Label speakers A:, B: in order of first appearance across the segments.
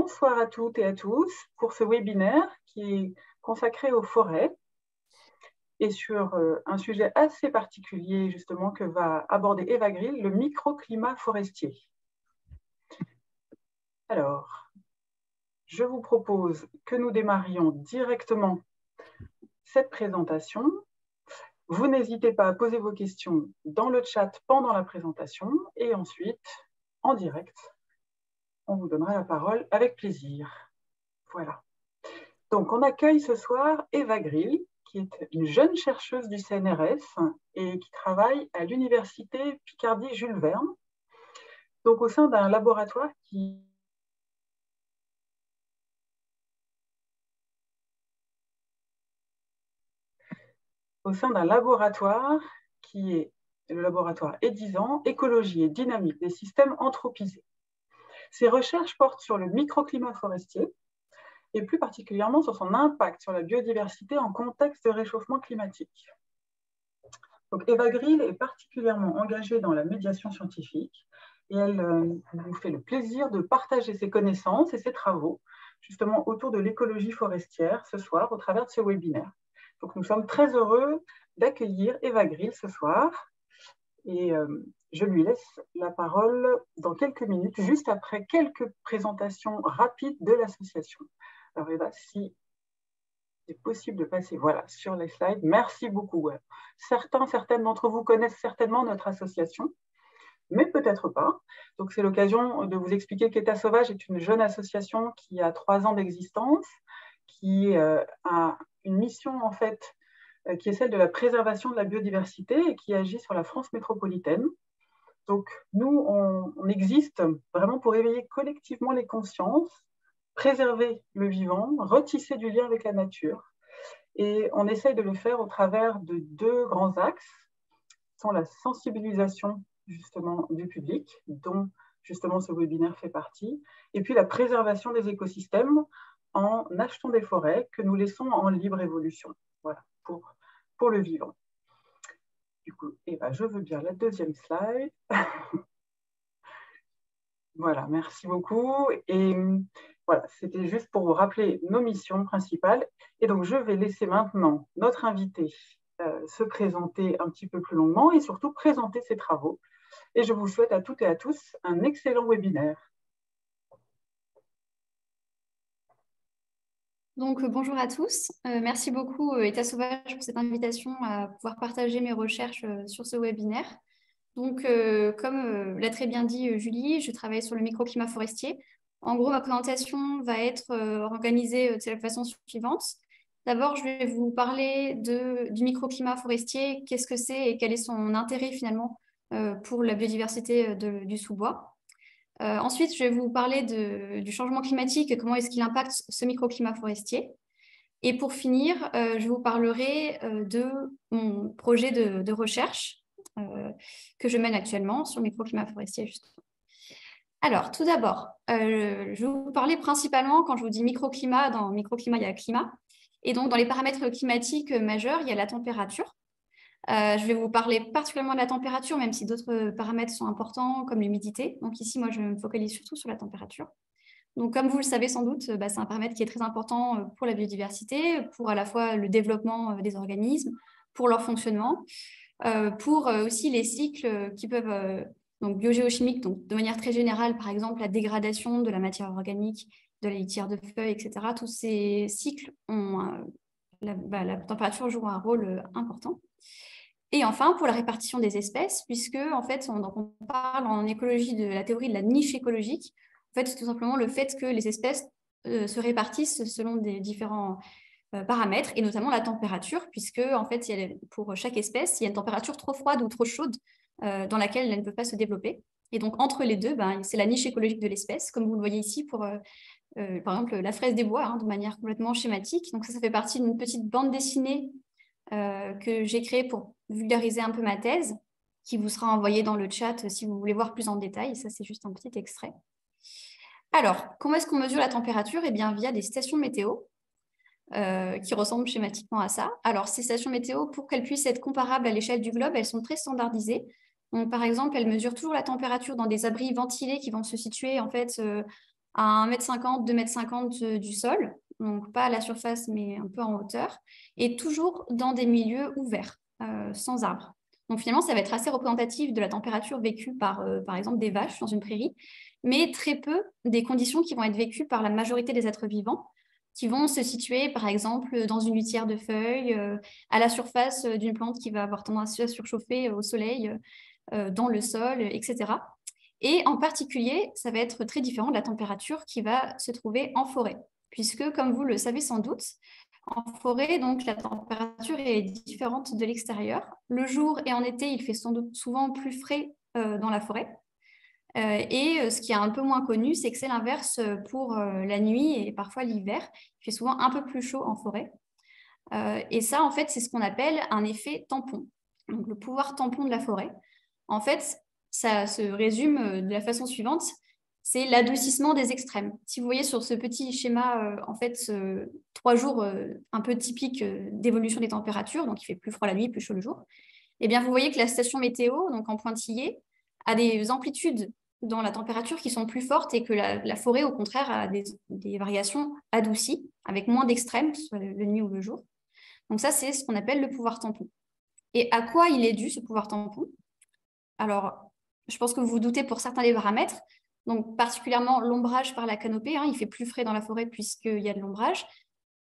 A: Bonsoir à toutes et à tous pour ce webinaire qui est consacré aux forêts et sur un sujet assez particulier justement que va aborder Eva Grill, le microclimat forestier. Alors, je vous propose que nous démarrions directement cette présentation. Vous n'hésitez pas à poser vos questions dans le chat pendant la présentation et ensuite, en direct, on vous donnera la parole avec plaisir. Voilà. Donc, on accueille ce soir Eva Grill, qui est une jeune chercheuse du CNRS et qui travaille à l'université Picardie-Jules Verne, donc au sein d'un laboratoire qui est le laboratoire EDISAN, écologie et dynamique des systèmes anthropisés. Ses recherches portent sur le microclimat forestier et plus particulièrement sur son impact sur la biodiversité en contexte de réchauffement climatique. Donc, Eva Grill est particulièrement engagée dans la médiation scientifique et elle nous fait le plaisir de partager ses connaissances et ses travaux justement autour de l'écologie forestière ce soir au travers de ce webinaire. Donc, nous sommes très heureux d'accueillir Eva Grill ce soir et je lui laisse la parole dans quelques minutes, juste après quelques présentations rapides de l'association. Alors Eva, si c'est possible de passer sur les slides. Merci beaucoup. Certaines d'entre vous connaissent certainement notre association, mais peut-être pas. Donc, c'est l'occasion de vous expliquer qu'État Sauvage est une jeune association qui a 3 ans d'existence, qui a une mission, en fait, qui est celle de la préservation de la biodiversité et qui agit sur la France métropolitaine. Donc, nous, on existe vraiment pour éveiller collectivement les consciences, préserver le vivant, retisser du lien avec la nature. Et on essaye de le faire au travers de 2 grands axes, qui sont la sensibilisation justement du public, dont justement ce webinaire fait partie, et puis la préservation des écosystèmes en achetant des forêts que nous laissons en libre évolution, voilà, pour le vivant. Du coup, je veux bien la 2e slide. Voilà, merci beaucoup. Et voilà, c'était juste pour vous rappeler nos missions principales. Et donc, je vais laisser maintenant notre invité se présenter un petit peu plus longuement et surtout présenter ses travaux. Et je vous souhaite à toutes et à tous un excellent webinaire.
B: Donc, bonjour à tous. Merci beaucoup, État Sauvage, pour cette invitation à pouvoir partager mes recherches sur ce webinaire. Donc, comme l'a très bien dit Julie, je travaille sur le microclimat forestier. En gros, ma présentation va être organisée de la façon suivante. D'abord, je vais vous parler du microclimat forestier, qu'est-ce que c'est et quel est son intérêt finalement pour la biodiversité du sous-bois. Ensuite, je vais vous parler du changement climatique et comment est-ce qu'il impacte ce microclimat forestier. Et pour finir, je vous parlerai de mon projet de recherche que je mène actuellement sur le microclimat forestier, justement. Alors, tout d'abord, je vais vous parler principalement, quand je vous dis microclimat, dans microclimat, il y a climat. Et donc, dans les paramètres climatiques majeurs, il y a la température. Je vais vous parler particulièrement de la température, même si d'autres paramètres sont importants, comme l'humidité. Donc ici, moi, je me focalise surtout sur la température. Donc, comme vous le savez sans doute, c'est un paramètre qui est très important pour la biodiversité, pour à la fois le développement des organismes, pour leur fonctionnement, pour aussi les cycles qui peuvent, donc biogéochimiques, donc de manière très générale, par exemple, la dégradation de la matière organique, de la litière de feuilles, etc. Tous ces cycles la température joue un rôle important. Et enfin, pour la répartition des espèces, puisque en fait, on parle en écologie de la théorie de la niche écologique. En fait, c'est tout simplement le fait que les espèces se répartissent selon des différents paramètres, et notamment la température, puisque en fait, pour chaque espèce, il y a une température trop froide ou trop chaude dans laquelle elle ne peut pas se développer. Et donc, entre les deux, c'est la niche écologique de l'espèce, comme vous le voyez ici pour, par exemple, la fraise des bois, de manière complètement schématique. Donc ça fait partie d'une petite bande dessinée que j'ai créée pour vulgariser un peu ma thèse, qui vous sera envoyée dans le chat si vous voulez voir plus en détail. Ça, c'est juste un petit extrait. Alors, comment est-ce qu'on mesure la température? Eh bien, via des stations météo qui ressemblent schématiquement à ça. Alors, ces stations météo, pour qu'elles puissent être comparables à l'échelle du globe, elles sont très standardisées. Donc, par exemple, elles mesurent toujours la température dans des abris ventilés qui vont se situer en fait à 1,50 m, 2,50 m du sol, donc pas à la surface, mais un peu en hauteur, et toujours dans des milieux ouverts, sans arbres. Donc finalement, ça va être assez représentatif de la température vécue par exemple, des vaches dans une prairie, mais très peu des conditions qui vont être vécues par la majorité des êtres vivants, qui vont se situer, par exemple, dans une litière de feuilles, à la surface d'une plante qui va avoir tendance à surchauffer au soleil, dans le sol, etc. Et en particulier, ça va être très différent de la température qui va se trouver en forêt, puisque, comme vous le savez sans doute, en forêt, donc, la température est différente de l'extérieur. Le jour et en été, il fait sans doute souvent plus frais dans la forêt. Et ce qui est un peu moins connu, c'est que c'est l'inverse pour la nuit et parfois l'hiver. Il fait souvent un peu plus chaud en forêt. Et ça, en fait, c'est ce qu'on appelle un effet tampon. Donc, le pouvoir tampon de la forêt. En fait, ça se résume de la façon suivante, c'est l'adoucissement des extrêmes. Si vous voyez sur ce petit schéma, en fait, 3 jours un peu typiques d'évolution des températures, donc il fait plus froid la nuit, plus chaud le jour, eh bien, vous voyez que la station météo, donc en pointillé, a des amplitudes dans la température qui sont plus fortes et que la forêt, au contraire, a des variations adoucies, avec moins d'extrêmes, que ce soit le nuit ou le jour. Donc ça, c'est ce qu'on appelle le pouvoir tampon. Et à quoi il est dû, ce pouvoir tampon? Alors, je pense que vous vous doutez pour certains des paramètres, donc particulièrement l'ombrage par la canopée, il fait plus frais dans la forêt puisqu'il y a de l'ombrage.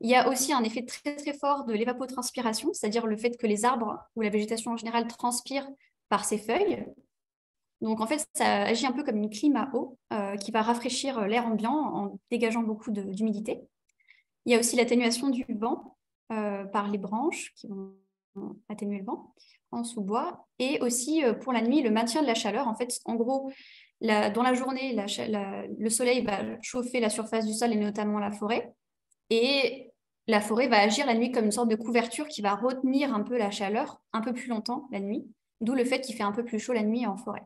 B: Il y a aussi un effet très très fort de l'évapotranspiration, c'est-à-dire le fait que les arbres ou la végétation en général transpire par ses feuilles. Donc en fait, ça agit un peu comme une clim à eau qui va rafraîchir l'air ambiant en dégageant beaucoup d'humidité. Il y a aussi l'atténuation du vent par les branches qui vont atténuer le vent en sous-bois. Et aussi pour la nuit, le maintien de la chaleur. En fait, en gros, dans la journée, le soleil va chauffer la surface du sol et notamment la forêt. Et la forêt va agir la nuit comme une sorte de couverture qui va retenir un peu la chaleur un peu plus longtemps la nuit, d'où le fait qu'il fait un peu plus chaud la nuit en forêt.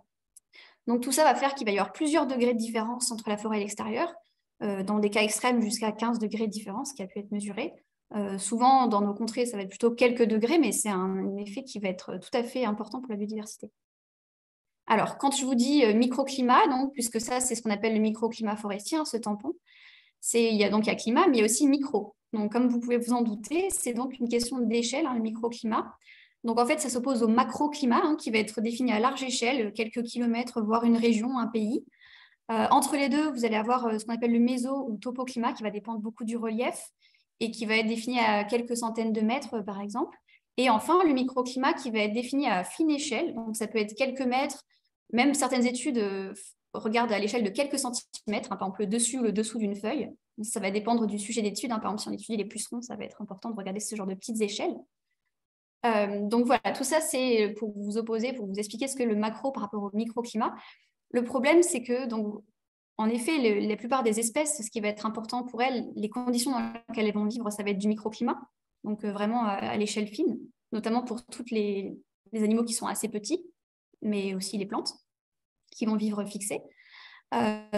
B: Donc tout ça va faire qu'il va y avoir plusieurs degrés de différence entre la forêt et l'extérieur, dans des cas extrêmes jusqu'à 15 degrés de différence qui a pu être mesuré. Souvent, dans nos contrées, ça va être plutôt quelques degrés, mais c'est un effet qui va être tout à fait important pour la biodiversité. Alors, quand je vous dis microclimat, donc, puisque ça, c'est ce qu'on appelle le microclimat forestier, ce tampon, il y a climat, mais il y a aussi micro. Donc, comme vous pouvez vous en douter, c'est donc une question d'échelle, le microclimat. Donc, en fait, ça s'oppose au macroclimat, qui va être défini à large échelle, quelques kilomètres, voire une région, un pays. Entre les deux, vous allez avoir ce qu'on appelle le méso- ou topoclimat, qui va dépendre beaucoup du relief et qui va être défini à quelques centaines de mètres, par exemple. Et enfin, le microclimat qui va être défini à fine échelle, donc ça peut être quelques mètres, même certaines études regardent à l'échelle de quelques centimètres, par exemple le dessus ou le dessous d'une feuille. Ça va dépendre du sujet d'étude. Par exemple, si on étudie les pucerons, ça va être important de regarder ce genre de petites échelles. Donc voilà, tout ça, c'est pour vous opposer, pour vous expliquer ce que le macro par rapport au microclimat. Le problème, c'est que, donc, en effet, la plupart des espèces, ce qui va être important pour elles, les conditions dans lesquelles elles vont vivre, ça va être du microclimat, donc vraiment à l'échelle fine, notamment pour tous les animaux qui sont assez petits, mais aussi les plantes qui vont vivre fixées.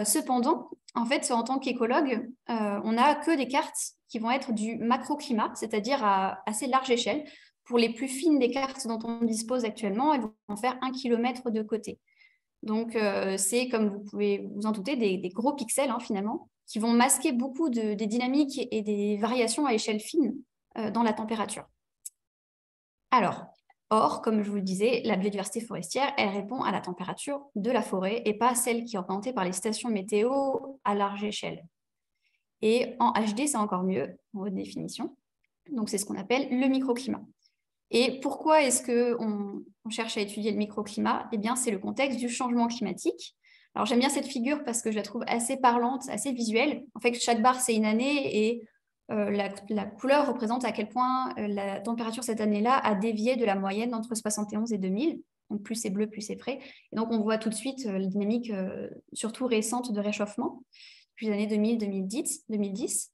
B: Cependant, en fait, en tant qu'écologue, on n'a que des cartes qui vont être du macroclimat, c'est-à-dire à assez large échelle. Pour les plus fines des cartes dont on dispose actuellement, elles vont faire 1 km de côté. Donc, c'est, comme vous pouvez vous en douter, des gros pixels, finalement, qui vont masquer beaucoup des dynamiques et des variations à échelle fine dans la température. Alors, or, comme je vous le disais, la biodiversité forestière, elle répond à la température de la forêt et pas à celle qui est représentée par les stations météo à large échelle. Et en HD, c'est encore mieux, en haute définition. Donc, c'est ce qu'on appelle le microclimat. Et pourquoi est-ce qu'on cherche à étudier le microclimat? Eh bien, c'est le contexte du changement climatique. Alors, j'aime bien cette figure parce que je la trouve assez parlante, assez visuelle. En fait, chaque barre, c'est une année et la couleur représente à quel point la température cette année-là a dévié de la moyenne entre 71 et 2000. Donc, plus c'est bleu, plus c'est frais. Et donc, on voit tout de suite la dynamique surtout récente de réchauffement depuis les années 2000, 2010.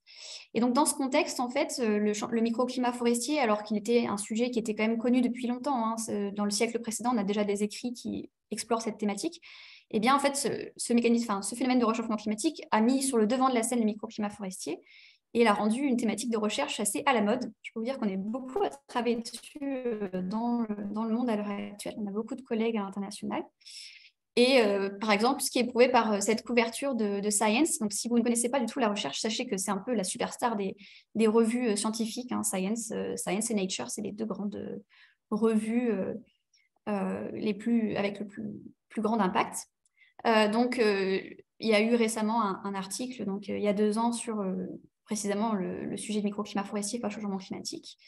B: Et donc, dans ce contexte, en fait, le microclimat forestier, alors qu'il était un sujet qui était quand même connu depuis longtemps, dans le siècle précédent, on a déjà des écrits qui explorent cette thématique. Eh bien, en fait, ce phénomène de réchauffement climatique a mis sur le devant de la scène le microclimat forestier et l'a rendu une thématique de recherche assez à la mode. Je peux vous dire qu'on est beaucoup à travailler dessus dans le monde à l'heure actuelle. On a beaucoup de collègues à l'international. Et par exemple, ce qui est prouvé par cette couverture de Science, donc si vous ne connaissez pas du tout la recherche, sachez que c'est un peu la superstar des revues scientifiques, hein, Science et Nature, c'est les deux grandes revues avec le plus grand impact. Donc, il y a eu récemment un article, donc il y a 2 ans, sur précisément le sujet du microclimat forestier par le changement climatique.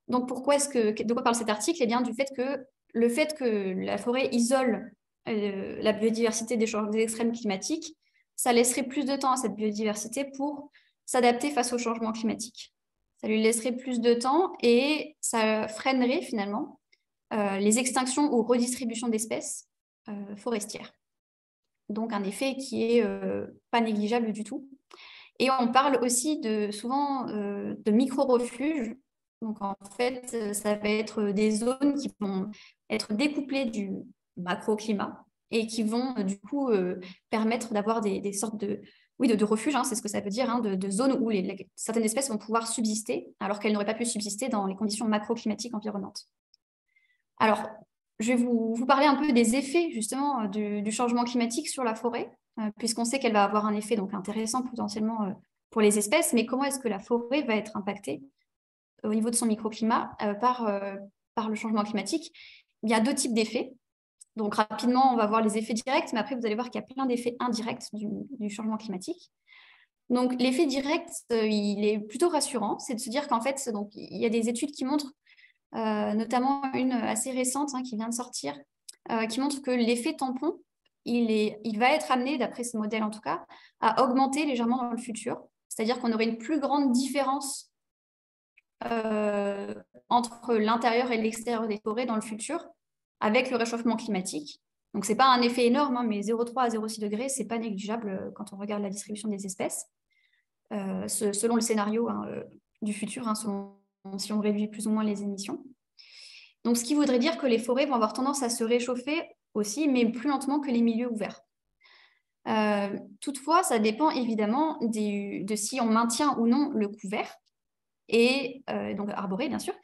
B: Donc, de quoi parle cet article? Eh bien, du fait que la forêt isole la biodiversité des extrêmes climatiques, ça laisserait plus de temps à cette biodiversité pour s'adapter face au changement climatique. Ça lui laisserait plus de temps et ça freinerait finalement les extinctions ou redistributions d'espèces forestières. Donc un effet qui est pas négligeable du tout. Et on parle aussi souvent de micro-refuges. Donc en fait, ça va être des zones qui vont être découplées du macroclimat et qui vont du coup permettre d'avoir des sortes de refuges, hein, c'est ce que ça veut dire, hein, de zones où certaines espèces vont pouvoir subsister alors qu'elles n'auraient pas pu subsister dans les conditions macroclimatiques environnantes. Alors, je vais vous parler un peu des effets justement du changement climatique sur la forêt, puisqu'on sait qu'elle va avoir un effet donc intéressant potentiellement pour les espèces, mais comment est-ce que la forêt va être impactée au niveau de son microclimat par le changement climatique? Il y a 2 types d'effets. Donc rapidement, on va voir les effets directs, mais après, vous allez voir qu'il y a plein d'effets indirects du changement climatique. Donc l'effet direct, il est plutôt rassurant, c'est de se dire qu'en fait, donc, il y a des études qui montrent notamment une assez récente qui vient de sortir, qui montre que l'effet tampon, il va être amené, d'après ce modèle en tout cas, à augmenter légèrement dans le futur. C'est-à-dire qu'on aurait une plus grande différence entre l'intérieur et l'extérieur des forêts dans le futur avec le réchauffement climatique. Donc, ce n'est pas un effet énorme, hein, mais 0,3 à 0,6 degrés, ce n'est pas négligeable quand on regarde la distribution des espèces, selon le scénario du futur, hein, si on réduit plus ou moins les émissions. Donc, ce qui voudrait dire que les forêts vont avoir tendance à se réchauffer aussi, mais plus lentement que les milieux ouverts. Toutefois, ça dépend évidemment de si on maintient ou non le couvert, et donc arboré bien sûr,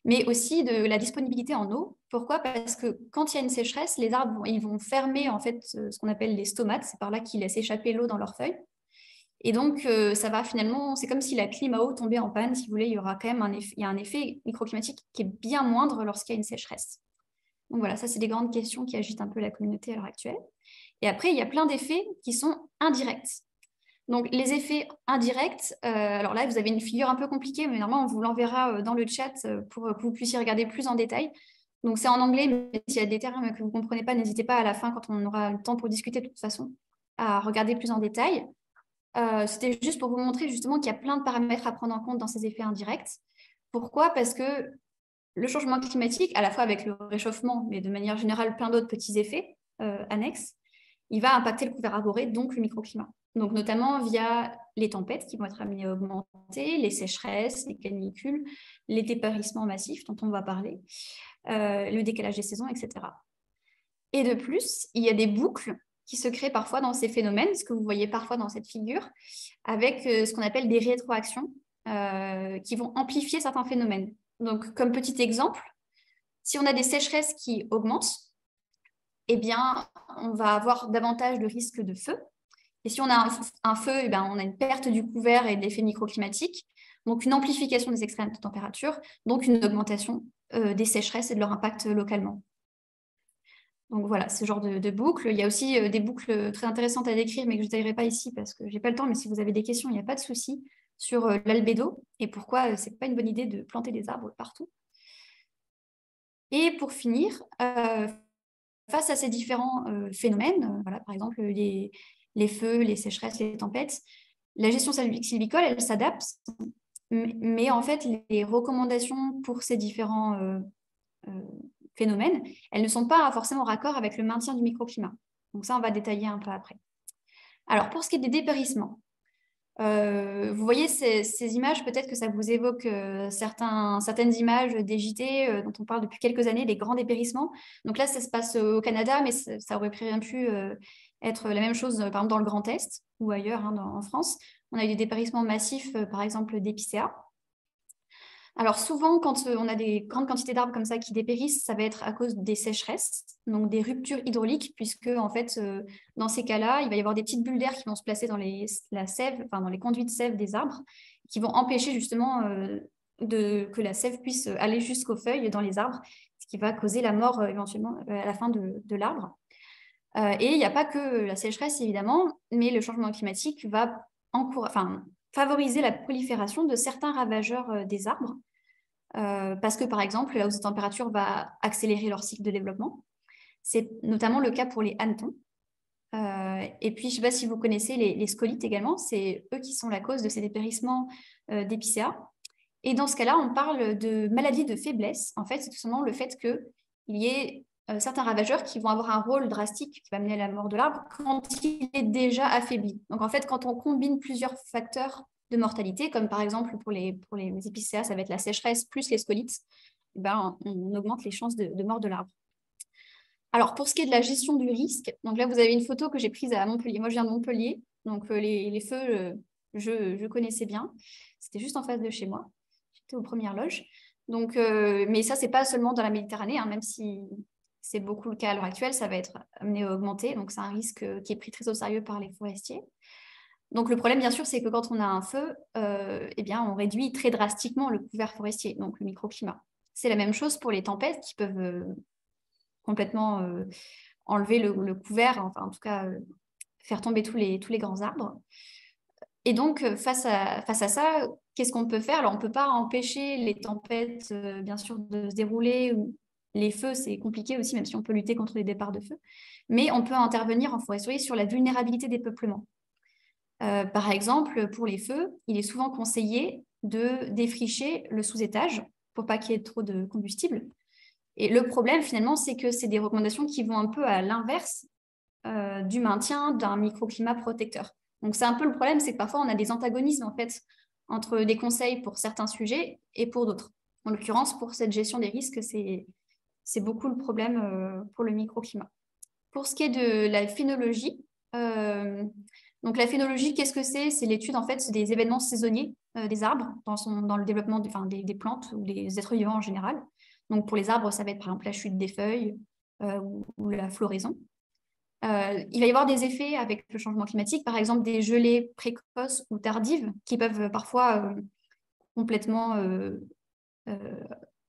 B: mais aussi de la disponibilité en eau. Pourquoi? Parce que quand il y a une sécheresse, les arbres ils vont fermer en fait ce qu'on appelle les stomates, c'est par là qu'ils laissent échapper l'eau dans leurs feuilles. Et donc, ça va finalement, c'est comme si la clim à eau tombait en panne, si vous voulez, il y aura quand même un effet microclimatique qui est bien moindre lorsqu'il y a une sécheresse. Donc voilà, ça c'est des grandes questions qui agitent un peu la communauté à l'heure actuelle. Et après, il y a plein d'effets qui sont indirects. Donc les effets indirects, alors là, vous avez une figure un peu compliquée, mais normalement, on vous l'enverra dans le chat pour que vous puissiez regarder plus en détail. Donc c'est en anglais, mais s'il y a des termes que vous ne comprenez pas, n'hésitez pas à la fin, quand on aura le temps pour discuter de toute façon, à regarder plus en détail. C'était juste pour vous montrer justement qu'il y a plein de paramètres à prendre en compte dans ces effets indirects. Pourquoi? Parce que le changement climatique, à la fois avec le réchauffement, mais de manière générale plein d'autres petits effets annexes, il va impacter le couvert arboré, donc le microclimat. Donc notamment via les tempêtes qui vont être amenées à augmenter, les sécheresses, les canicules, les dépérissements massifs dont on va parler, le décalage des saisons, etc. Et de plus, il y a des boucles qui se créent parfois dans ces phénomènes, ce que vous voyez parfois dans cette figure, avec ce qu'on appelle des rétroactions qui vont amplifier certains phénomènes. Donc, comme petit exemple, si on a des sécheresses qui augmentent, eh bien, on va avoir davantage de risques de feu. Et si on a un feu, eh bien, on a une perte du couvert et de l'effet microclimatique, donc une amplification des extrêmes de température, donc une augmentation des sécheresses et de leur impact localement. Donc voilà, ce genre de boucles. Il y a aussi des boucles très intéressantes à décrire, mais que je ne détaillerai pas ici parce que je n'ai pas le temps. Mais si vous avez des questions, il n'y a pas de souci sur l'albédo et pourquoi ce n'est pas une bonne idée de planter des arbres partout. Et pour finir, face à ces différents phénomènes, voilà, par exemple les feux, les sécheresses, les tempêtes, la gestion sylvicole, elle s'adapte. Mais en fait, les recommandations pour ces différents phénomènes, elles ne sont pas forcément raccord avec le maintien du microclimat. Donc ça, on va détailler un peu après. Alors, pour ce qui est des dépérissements, vous voyez ces images, peut-être que ça vous évoque certaines images des JT dont on parle depuis quelques années, des grands dépérissements. Donc là, ça se passe au Canada, mais ça aurait bien pu être la même chose, par exemple, dans le Grand Est ou ailleurs, en France. On a eu des dépérissements massifs, par exemple, d'épicéas. Alors souvent, quand on a des grandes quantités d'arbres comme ça qui dépérissent, ça va être à cause des sécheresses, donc des ruptures hydrauliques, puisque en fait, dans ces cas-là, il va y avoir des petites bulles d'air qui vont se placer dans la sève, enfin dans les conduits de sève des arbres, qui vont empêcher justement que la sève puisse aller jusqu'aux feuilles dans les arbres, ce qui va causer la mort éventuellement à la fin de l'arbre. Et il n'y a pas que la sécheresse, évidemment, mais le changement climatique va favoriser la prolifération de certains ravageurs des arbres, parce que, par exemple, la hausse de température va accélérer leur cycle de développement. C'est notamment le cas pour les hannetons. Et puis, je ne sais pas si vous connaissez les scolites également, c'est eux qui sont la cause de ces dépérissements d'épicéas. Et dans ce cas-là, on parle de maladie de faiblesse. En fait, c'est tout simplement le fait qu'il y ait certains ravageurs qui vont avoir un rôle drastique qui va mener à la mort de l'arbre quand il est déjà affaibli. Donc, en fait, quand on combine plusieurs facteurs de mortalité, comme par exemple pour les épicéas, ça va être la sécheresse plus les scolites, ben, on augmente les chances de mort de l'arbre. Alors, pour ce qui est de la gestion du risque, donc là, vous avez une photo que j'ai prise à Montpellier. Moi, je viens de Montpellier, donc les feux, je connaissais bien. C'était juste en face de chez moi. J'étais aux premières loges. Donc, mais ça, c'est pas seulement dans la Méditerranée, hein, même si c'est beaucoup le cas à l'heure actuelle, ça va être amené à augmenter. Donc, c'est un risque qui est pris très au sérieux par les forestiers. Donc, le problème, bien sûr, c'est que quand on a un feu, eh bien, on réduit très drastiquement le couvert forestier, donc le microclimat. C'est la même chose pour les tempêtes qui peuvent complètement enlever le couvert, enfin, en tout cas, faire tomber tous les grands arbres. Et donc, face à ça, qu'est-ce qu'on peut faire? Alors, on ne peut pas empêcher les tempêtes, bien sûr, de se dérouler. Les feux, c'est compliqué aussi, même si on peut lutter contre les départs de feu. Mais on peut intervenir en foresterie sur la vulnérabilité des peuplements. Par exemple, pour les feux, il est souvent conseillé de défricher le sous-étage pour pas qu'il y ait trop de combustible. Et le problème, finalement, c'est que c'est des recommandations qui vont un peu à l'inverse du maintien d'un microclimat protecteur. Donc, c'est un peu le problème, c'est que parfois, on a des antagonismes, en fait, entre des conseils pour certains sujets et pour d'autres. En l'occurrence, pour cette gestion des risques, c'est beaucoup le problème pour le microclimat. Pour ce qui est de la phénologie, donc la phénologie, qu'est-ce que c'est? C'est l'étude, en fait, des événements saisonniers des arbres dans le développement des plantes ou des êtres vivants en général. Donc, pour les arbres, ça va être par exemple la chute des feuilles ou la floraison. Il va y avoir des effets avec le changement climatique, par exemple des gelées précoces ou tardives qui peuvent parfois complètement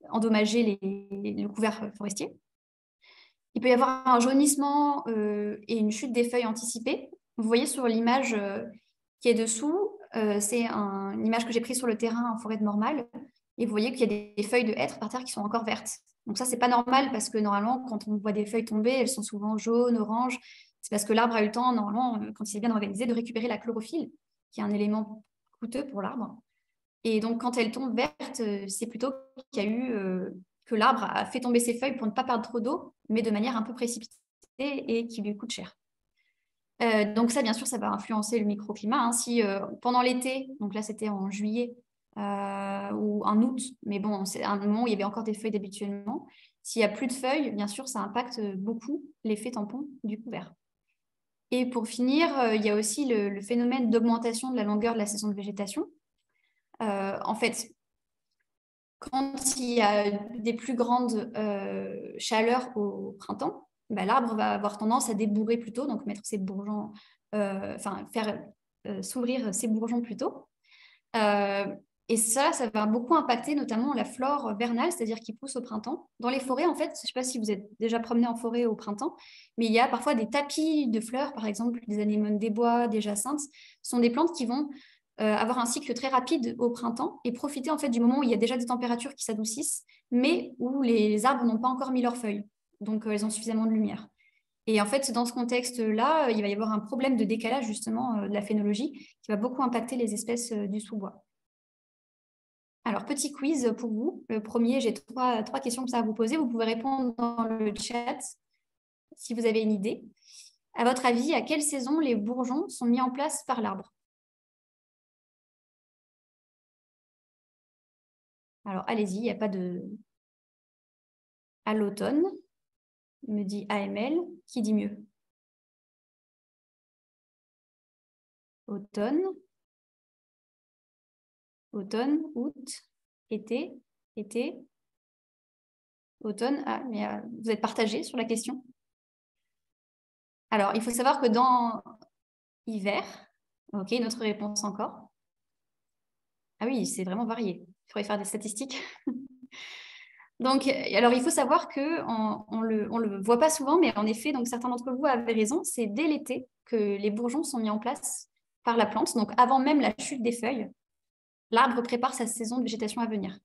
B: endommager le couvert forestier. Il peut y avoir un jaunissement et une chute des feuilles anticipée. Vous voyez sur l'image qui est dessous, c'est une image que j'ai prise sur le terrain en forêt de Mormal. Et vous voyez qu'il y a des feuilles de hêtre par terre qui sont encore vertes. Donc ça, c'est pas normal parce que normalement, quand on voit des feuilles tomber, elles sont souvent jaunes, oranges. C'est parce que l'arbre a eu le temps, normalement, quand il est bien organisé, de récupérer la chlorophylle, qui est un élément coûteux pour l'arbre. Et donc, quand elles tombent vertes, c'est plutôt qu'il y a eu que l'arbre a fait tomber ses feuilles pour ne pas perdre trop d'eau, mais de manière un peu précipitée et qui lui coûte cher. Donc ça, bien sûr, ça va influencer le microclimat. Hein. Si pendant l'été, donc là c'était en juillet ou en août, mais bon, c'est un moment où il y avait encore des feuilles d'habituellement. S'il n'y a plus de feuilles, bien sûr, ça impacte beaucoup l'effet tampon du couvert. Et pour finir, il y a aussi le phénomène d'augmentation de la longueur de la saison de végétation. En fait, quand il y a des plus grandes chaleurs au printemps, bah, l'arbre va avoir tendance à débourrer plus tôt, donc mettre ses bourgeons, faire s'ouvrir ses bourgeons plus tôt. Et ça va beaucoup impacter notamment la flore vernale, c'est-à-dire qui pousse au printemps. Dans les forêts, en fait, je ne sais pas si vous êtes déjà promené en forêt au printemps, mais il y a parfois des tapis de fleurs, par exemple des anémones des bois, des jacinthes. Ce sont des plantes qui vont avoir un cycle très rapide au printemps et profiter en fait du moment où il y a déjà des températures qui s'adoucissent, mais où les arbres n'ont pas encore mis leurs feuilles. Donc, elles ont suffisamment de lumière. Et en fait, dans ce contexte-là, il va y avoir un problème de décalage justement de la phénologie qui va beaucoup impacter les espèces du sous-bois. Alors, petit quiz pour vous. Le premier, j'ai trois questions comme ça à vous poser. Vous pouvez répondre dans le chat si vous avez une idée. À votre avis, à quelle saison les bourgeons sont mis en place par l'arbre? Alors, allez-y, il n'y a pas de... À l'automne, me dit AML. Qui dit mieux? Automne, août, été. été, automne. Ah, mais vous êtes partagés sur la question. Alors, il faut savoir que dans hiver, ok, une autre réponse encore. Ah oui, c'est vraiment varié. Il faudrait faire des statistiques. Donc, alors, il faut savoir qu'on le voit pas souvent, mais en effet, donc certains d'entre vous avaient raison, c'est dès l'été que les bourgeons sont mis en place par la plante. Donc, avant même la chute des feuilles, l'arbre prépare sa saison de végétation à venir.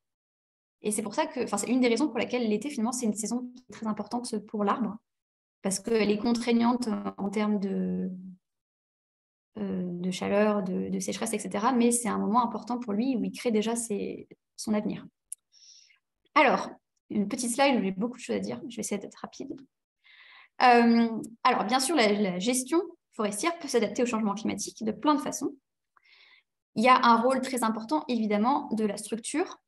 B: Et c'est pour ça que, enfin, c'est une des raisons pour laquelle l'été, finalement, c'est une saison qui est très importante pour l'arbre, parce qu'elle est contraignante en termes de chaleur, de sécheresse, etc. Mais c'est un moment important pour lui où il crée déjà son avenir. Alors, une petite slide où j'ai beaucoup de choses à dire. Je vais essayer d'être rapide. Alors, bien sûr, la gestion forestière peut s'adapter au changement climatique de plein de façons. Il y a un rôle très important, évidemment, de la structure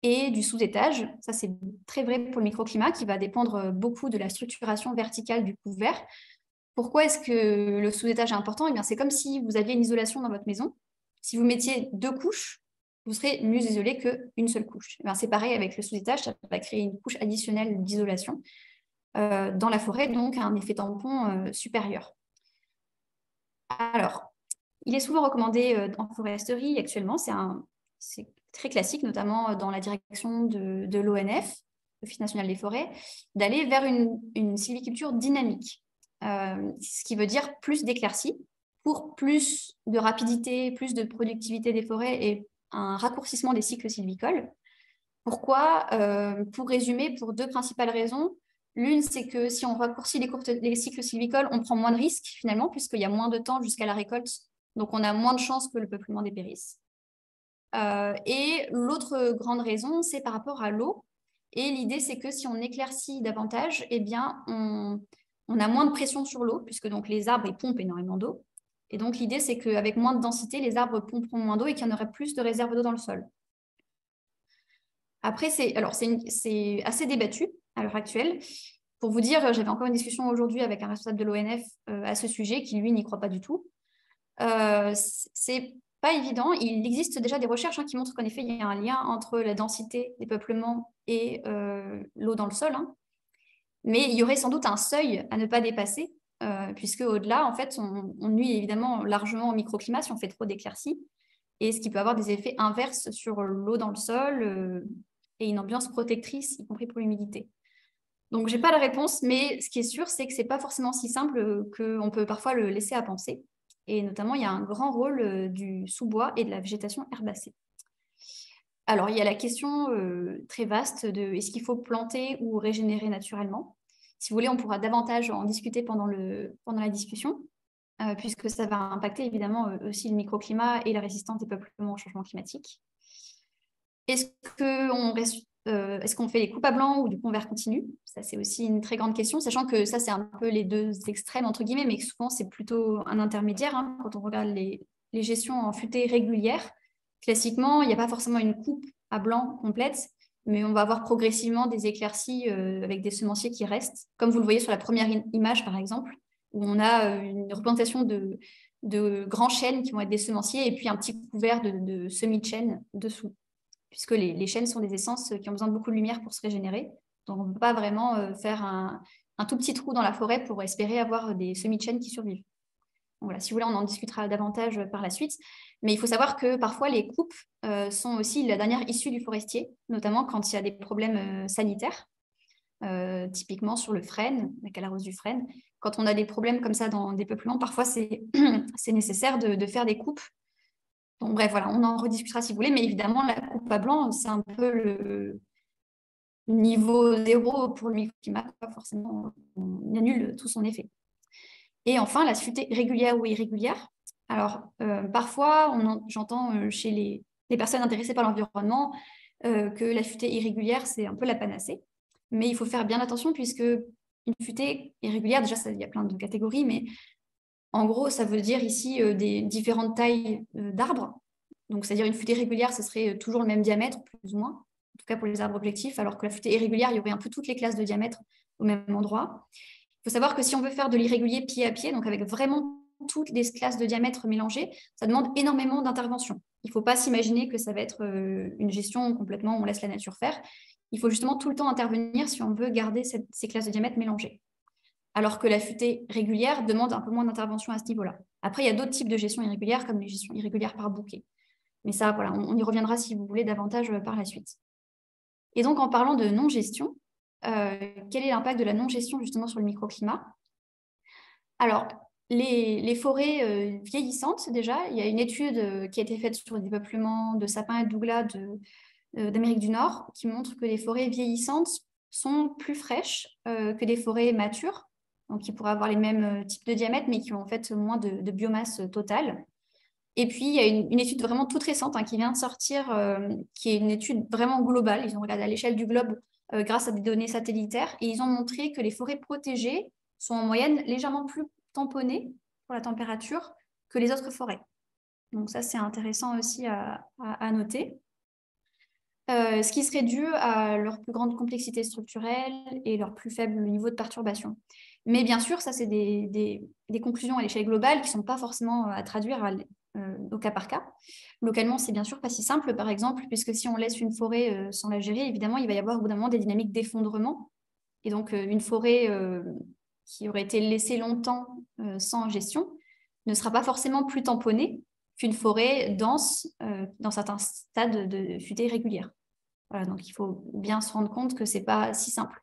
B: et du sous-étage. Ça, c'est très vrai pour le microclimat qui va dépendre beaucoup de la structuration verticale du couvert. Pourquoi est-ce que le sous-étage est important? Eh bien, c'est comme si vous aviez une isolation dans votre maison. Si vous mettiez 2 couches, vous serez mieux isolé qu'une seule couche. Eh bien, c'est pareil avec le sous-étage, ça va créer une couche additionnelle d'isolation dans la forêt, donc un effet tampon supérieur. Alors, il est souvent recommandé en foresterie actuellement, c'est très classique, notamment dans la direction de l'ONF, l'Office national des forêts, d'aller vers une sylviculture dynamique, ce qui veut dire plus d'éclaircies pour plus de rapidité, plus de productivité des forêts et un raccourcissement des cycles sylvicoles. Pourquoi? Pour résumer, pour 2 principales raisons. L'une, c'est que si on raccourcit les cycles sylvicoles, on prend moins de risques finalement, puisqu'il y a moins de temps jusqu'à la récolte, donc on a moins de chances que le peuplement dépérisse. Et l'autre grande raison, c'est par rapport à l'eau. Et l'idée, c'est que si on éclaircit davantage, eh bien, on a moins de pression sur l'eau, puisque donc les arbres ils pompent énormément d'eau. Et donc l'idée, c'est qu'avec moins de densité, les arbres pomperont moins d'eau et qu'il y en aurait plus de réserves d'eau dans le sol. Après, c'est assez débattu à l'heure actuelle. Pour vous dire, j'avais encore une discussion aujourd'hui avec un responsable de l'ONF à ce sujet qui, lui, n'y croit pas du tout. C'est pas évident. Il existe déjà des recherches qui montrent qu'en effet, il y a un lien entre la densité des peuplements et l'eau dans le sol. Mais il y aurait sans doute un seuil à ne pas dépasser, puisque au-delà, en fait, on nuit évidemment largement au microclimat si on fait trop d'éclaircies, et ce qui peut avoir des effets inverses sur l'eau dans le sol et une ambiance protectrice, y compris pour l'humidité. Donc, je n'ai pas la réponse, mais ce qui est sûr, c'est que ce n'est pas forcément si simple qu'on peut parfois le laisser à penser. Et notamment, il y a un grand rôle du sous-bois et de la végétation herbacée. Alors, il y a la question très vaste de est-ce qu'il faut planter ou régénérer naturellement? Si vous voulez, on pourra davantage en discuter pendant la discussion, puisque ça va impacter évidemment aussi le microclimat et la résistance des peuplements au changement climatique. Est-ce qu'on fait les coupes à blanc ou du pont vert continu? Ça, c'est aussi une très grande question, sachant que ça, c'est un peu les 2 extrêmes, entre guillemets, mais que souvent, c'est plutôt un intermédiaire. Quand on regarde les gestions en futaies régulières, classiquement, il n'y a pas forcément une coupe à blanc complète, mais on va avoir progressivement des éclaircies avec des semenciers qui restent, comme vous le voyez sur la première image, par exemple, où on a une représentation de grands chênes qui vont être des semenciers et puis un petit couvert de semis de chêne dessous, puisque les chênes sont des essences qui ont besoin de beaucoup de lumière pour se régénérer. Donc, on ne peut pas vraiment faire un tout petit trou dans la forêt pour espérer avoir des semis de chêne qui survivent. Donc, voilà, si vous voulez, on en discutera davantage par la suite. Mais il faut savoir que parfois, les coupes sont aussi la dernière issue du forestier, notamment quand il y a des problèmes sanitaires, typiquement sur le frêne, la calarose du frêne. Quand on a des problèmes comme ça dans des peuplements, parfois, c'est nécessaire de faire des coupes. Donc bref, voilà, on en rediscutera si vous voulez, mais évidemment, la coupe à blanc, c'est un peu le niveau 0 pour le microclimat, forcément, on annule tout son effet. Et enfin, la futée régulière ou irrégulière. Alors, parfois, j'entends chez les personnes intéressées par l'environnement que la futée irrégulière, c'est un peu la panacée. Mais il faut faire bien attention puisque une futée irrégulière, déjà, il y a plein de catégories, mais en gros, ça veut dire ici des différentes tailles d'arbres. Donc, c'est-à-dire une futée régulière, ce serait toujours le même diamètre, plus ou moins, en tout cas pour les arbres objectifs, alors que la futée irrégulière, il y aurait un peu toutes les classes de diamètre au même endroit. Il faut savoir que si on veut faire de l'irrégulier pied à pied, donc avec vraiment toutes les classes de diamètre mélangées, ça demande énormément d'intervention. Il ne faut pas s'imaginer que ça va être une gestion complètement, on laisse la nature faire. Il faut justement tout le temps intervenir si on veut garder ces classes de diamètre mélangées. Alors que la futée régulière demande un peu moins d'intervention à ce niveau-là. Après, il y a d'autres types de gestion irrégulière, comme les gestions irrégulières par bouquet. Mais ça, voilà, on y reviendra si vous voulez davantage par la suite. Et donc, en parlant de non-gestion, quel est l'impact de la non-gestion justement sur le microclimat? Alors, les forêts vieillissantes, déjà, il y a une étude qui a été faite sur le dépeuplement de sapins et de douglas d'Amérique du Nord qui montre que les forêts vieillissantes sont plus fraîches que des forêts matures, donc qui pourraient avoir les mêmes types de diamètre, mais qui ont en fait moins de biomasse totale. Et puis, il y a une étude vraiment toute récente qui vient de sortir, qui est une étude vraiment globale. Ils ont regardé à l'échelle du globe grâce à des données satellitaires et ils ont montré que les forêts protégées sont en moyenne légèrement plus tamponnées pour la température que les autres forêts. Donc ça, c'est intéressant aussi à noter. Ce qui serait dû à leur plus grande complexité structurelle et leur plus faible niveau de perturbation. Mais bien sûr, ça, c'est des conclusions à l'échelle globale qui ne sont pas forcément à traduire au cas par cas. Localement, c'est bien sûr pas si simple, par exemple, puisque si on laisse une forêt sans la gérer, évidemment, il va y avoir au bout d'un moment des dynamiques d'effondrement. Et donc, une forêt qui aurait été laissée longtemps sans gestion ne sera pas forcément plus tamponnée qu'une forêt dense dans certains stades de futée régulière. Voilà, donc il faut bien se rendre compte que ce n'est pas si simple,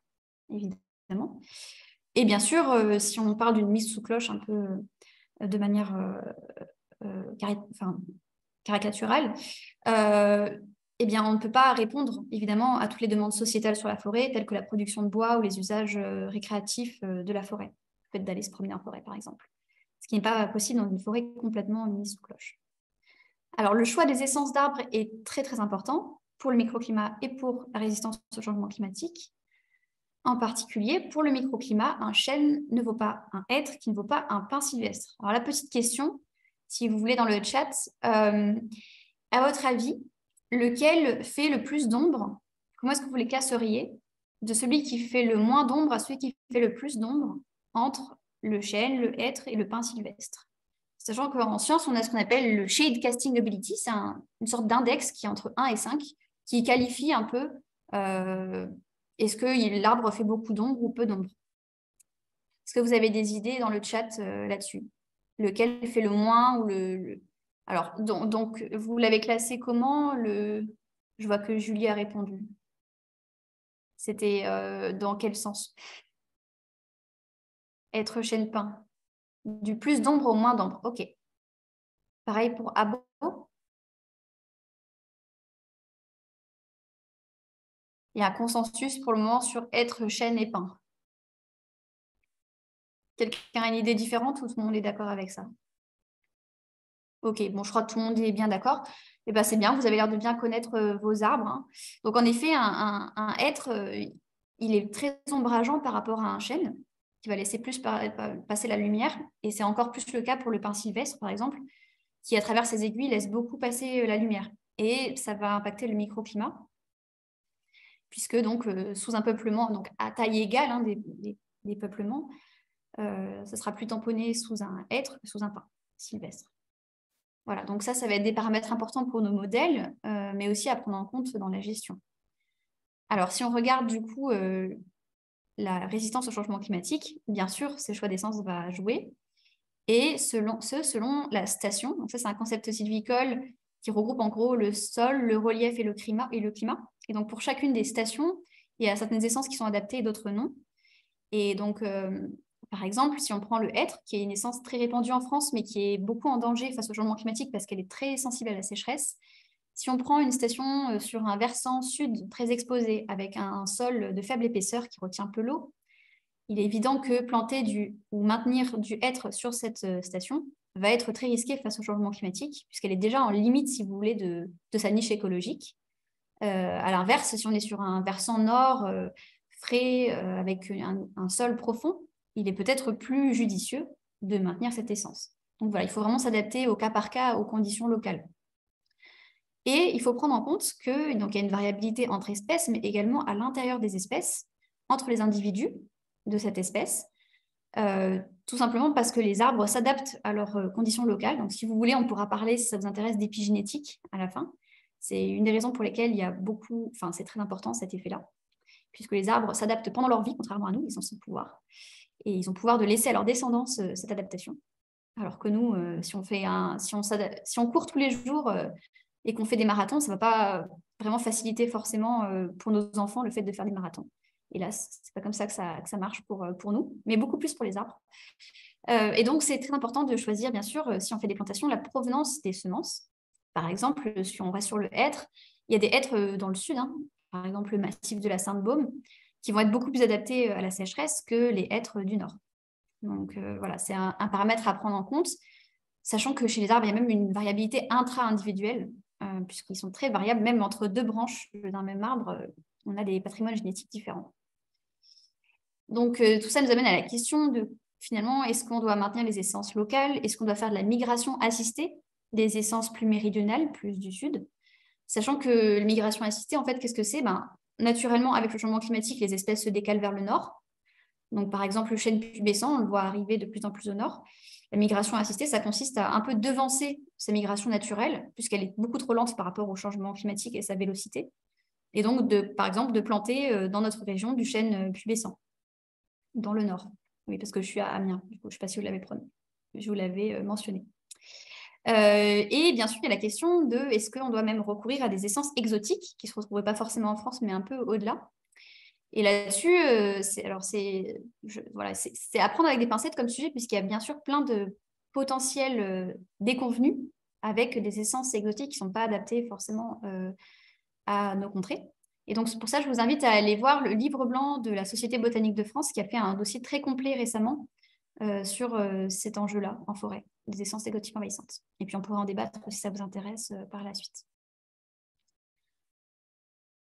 B: évidemment. Et bien sûr, si on parle d'une mise sous cloche un peu de manière caricaturale, eh bien, on ne peut pas répondre, évidemment, à toutes les demandes sociétales sur la forêt, telles que la production de bois ou les usages récréatifs de la forêt. Le fait d'aller se promener en forêt, par exemple. Ce qui n'est pas possible dans une forêt complètement mise sous cloche. Alors, le choix des essences d'arbres est très, très important pour le microclimat et pour la résistance au changement climatique. En particulier, pour le microclimat, un chêne ne vaut pas un hêtre qui ne vaut pas un pin sylvestre. Alors, la petite question, si vous voulez dans le chat, à votre avis, lequel fait le plus d'ombre? Comment est-ce que vous les classeriez de celui qui fait le moins d'ombre à celui qui fait le plus d'ombre entre le chêne, le hêtre et le pin sylvestre? Sachant qu'en science, on a ce qu'on appelle le shade casting ability, c'est une sorte d'index qui est entre 1 et 5, qui qualifie un peu est-ce que l'arbre fait beaucoup d'ombre ou peu d'ombre. Est-ce que vous avez des idées dans le chat là-dessus? Lequel fait le moins ou Alors, donc, vous l'avez classé comment Je vois que Julie a répondu. C'était dans quel sens? Être chêne-pin. Du plus d'ombre au moins d'ombre. OK. Pareil pour Abo. Il y a un consensus pour le moment sur être chêne et pin. Quelqu'un a une idée différente ou tout le monde est d'accord avec ça? Ok, bon, je crois que tout le monde est bien d'accord. Eh ben, c'est bien, vous avez l'air de bien connaître vos arbres. Hein. Donc, en effet, un hêtre, il est très ombrageant par rapport à un chêne, qui va laisser plus passer la lumière. Et c'est encore plus le cas pour le pin sylvestre, par exemple, qui, à travers ses aiguilles, laisse beaucoup passer la lumière. Et ça va impacter le microclimat, puisque donc, sous un peuplement, donc à taille égale hein, des peuplements, ça sera plus tamponné sous un hêtre que sous un pin sylvestre. Voilà, donc ça va être des paramètres importants pour nos modèles, mais aussi à prendre en compte dans la gestion. Alors, si on regarde du coup la résistance au changement climatique, bien sûr, ce choix d'essence va jouer. Et selon la station, donc ça c'est un concept sylvicole qui regroupe en gros le sol, le relief et le climat. Et donc pour chacune des stations, il y a certaines essences qui sont adaptées et d'autres non. Et donc, par exemple, si on prend le hêtre, qui est une essence très répandue en France, mais qui est beaucoup en danger face au changement climatique parce qu'elle est très sensible à la sécheresse, si on prend une station sur un versant sud très exposé, avec un sol de faible épaisseur qui retient peu l'eau, il est évident que planter ou maintenir du hêtre sur cette station va être très risqué face au changement climatique, puisqu'elle est déjà en limite, si vous voulez, de sa niche écologique. À l'inverse, si on est sur un versant nord frais, avec un sol profond, il est peut-être plus judicieux de maintenir cette essence. Donc voilà, il faut vraiment s'adapter au cas par cas, aux conditions locales. Et il faut prendre en compte qu'il y a une variabilité entre espèces, mais également à l'intérieur des espèces, entre les individus de cette espèce. tout simplement parce que les arbres s'adaptent à leurs conditions locales. Donc, si vous voulez, on pourra parler, si ça vous intéresse, d'épigénétique à la fin. C'est une des raisons pour lesquelles il y a beaucoup, enfin, c'est très important cet effet-là, puisque les arbres s'adaptent pendant leur vie, contrairement à nous, ils ont ce pouvoir. Et ils ont le pouvoir de laisser à leur descendance cette adaptation. Alors que nous, si on court tous les jours et qu'on fait des marathons, ça ne va pas vraiment faciliter forcément pour nos enfants le fait de faire des marathons. Hélas, ce n'est pas comme ça que ça marche pour nous, mais beaucoup plus pour les arbres. Et donc, c'est très important de choisir, bien sûr, si on fait des plantations, la provenance des semences. Par exemple, si on reste sur le hêtre, il y a des hêtres dans le sud, hein, par exemple le massif de la Sainte-Baume, qui vont être beaucoup plus adaptés à la sécheresse que les hêtres du nord. Donc voilà, c'est un paramètre à prendre en compte, sachant que chez les arbres, il y a même une variabilité intra-individuelle, puisqu'ils sont très variables, même entre deux branches d'un même arbre, on a des patrimoines génétiques différents. Donc tout ça nous amène à la question de, finalement, est-ce qu'on doit maintenir les essences locales? Est-ce qu'on doit faire de la migration assistée des essences plus méridionales, plus du sud? Sachant que la migration assistée, en fait, qu'est-ce que c'est? Naturellement, avec le changement climatique, les espèces se décalent vers le nord. Donc, par exemple, le chêne pubescent, on le voit arriver de plus en plus au nord. La migration assistée, ça consiste à un peu devancer sa migration naturelle, puisqu'elle est beaucoup trop lente par rapport au changement climatique et sa vélocité. Et donc, par exemple, de planter dans notre région du chêne pubescent, dans le nord. Oui, parce que je suis à Amiens, du coup, je ne sais pas si je vous l'avais mentionné. Et bien sûr, il y a la question de est-ce qu'on doit même recourir à des essences exotiques qui ne se retrouveraient pas forcément en France, mais un peu au-delà. Et là-dessus, c'est à prendre avec des pincettes comme sujet, puisqu'il y a bien sûr plein de potentiels déconvenus avec des essences exotiques qui ne sont pas adaptées forcément à nos contrées. Et donc, pour ça, je vous invite à aller voir le livre blanc de la Société botanique de France, qui a fait un dossier très complet récemment sur cet enjeu-là en forêt, des essences exotiques envahissantes. Et puis, on pourra en débattre si ça vous intéresse par la suite.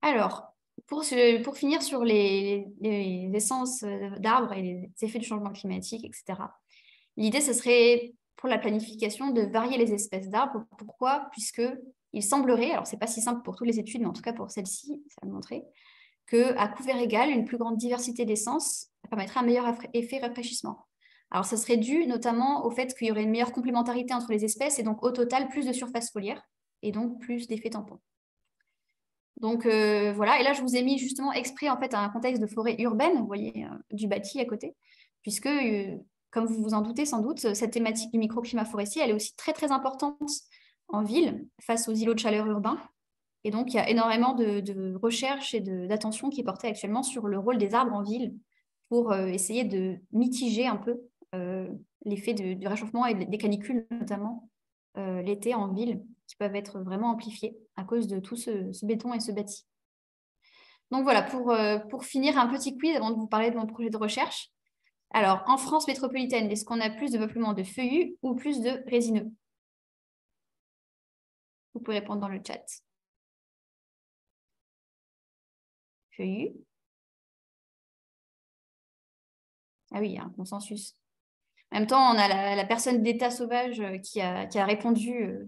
B: Alors, pour finir sur les essences d'arbres et les effets du changement climatique, etc., l'idée, ce serait pour la planification de varier les espèces d'arbres. Pourquoi? Puisqu'il semblerait, alors ce n'est pas si simple pour toutes les études, mais en tout cas pour celle-ci, ça va montrer, qu'à couvert égal, une plus grande diversité d'essences permettrait un meilleur effet rafraîchissement. Alors, ça serait dû notamment au fait qu'il y aurait une meilleure complémentarité entre les espèces et donc au total, plus de surface foliaire et donc plus d'effets tampons. Donc voilà, et là je vous ai mis justement exprès en fait un contexte de forêt urbaine, vous voyez, du bâti à côté, puisque comme vous vous en doutez sans doute, cette thématique du microclimat forestier, elle est aussi très très importante en ville face aux îlots de chaleur urbains. Et donc il y a énormément de recherches et d'attention qui est portée actuellement sur le rôle des arbres en ville pour essayer de mitiger un peu l'effet du réchauffement et des canicules notamment l'été en ville, qui peuvent être vraiment amplifiés à cause de tout ce béton et ce bâti. Donc voilà, pour finir, un petit quiz avant de vous parler de mon projet de recherche. Alors, en France métropolitaine, est-ce qu'on a plus de peuplement de feuillus ou plus de résineux? Vous pouvez répondre dans le chat. Feuillus. Ah oui, il y a un consensus. En même temps, on a la personne d'état sauvage qui a répondu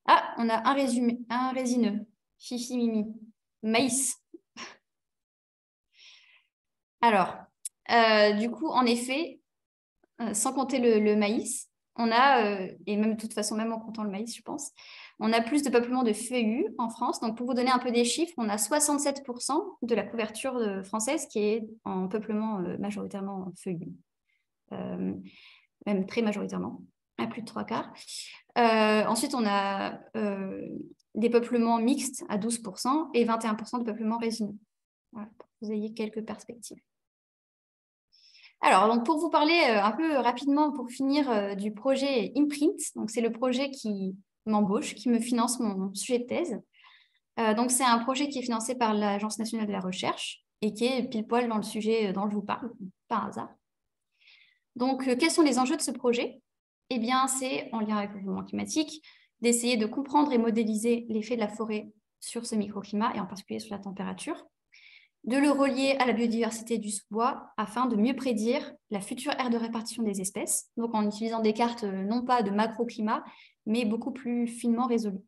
B: Ah, on a un résineux. Fifi Mimi. Maïs. Alors, du coup, en effet, sans compter le maïs, on a, et même de toute façon, même en comptant le maïs, je pense, on a plus de peuplement de feuillus en France. Donc, pour vous donner un peu des chiffres, on a 67% de la couverture française qui est en peuplement majoritairement feuillu. Même très majoritairement, à plus de 3/4. Ensuite, on a des peuplements mixtes à 12% et 21% de peuplements résineux. Voilà, pour que vous ayez quelques perspectives. Alors, donc pour vous parler un peu rapidement, pour finir, du projet Imprint, donc c'est le projet qui m'embauche, qui me finance mon sujet de thèse. Donc, c'est un projet qui est financé par l'Agence nationale de la recherche et qui est pile poil dans le sujet dont je vous parle, par hasard. Donc, quels sont les enjeux de ce projet? Eh bien, c'est, en lien avec le changement climatique, d'essayer de comprendre et modéliser l'effet de la forêt sur ce microclimat et en particulier sur la température, de le relier à la biodiversité du sous-bois afin de mieux prédire la future aire de répartition des espèces, donc en utilisant des cartes non pas de macroclimat, mais beaucoup plus finement résolues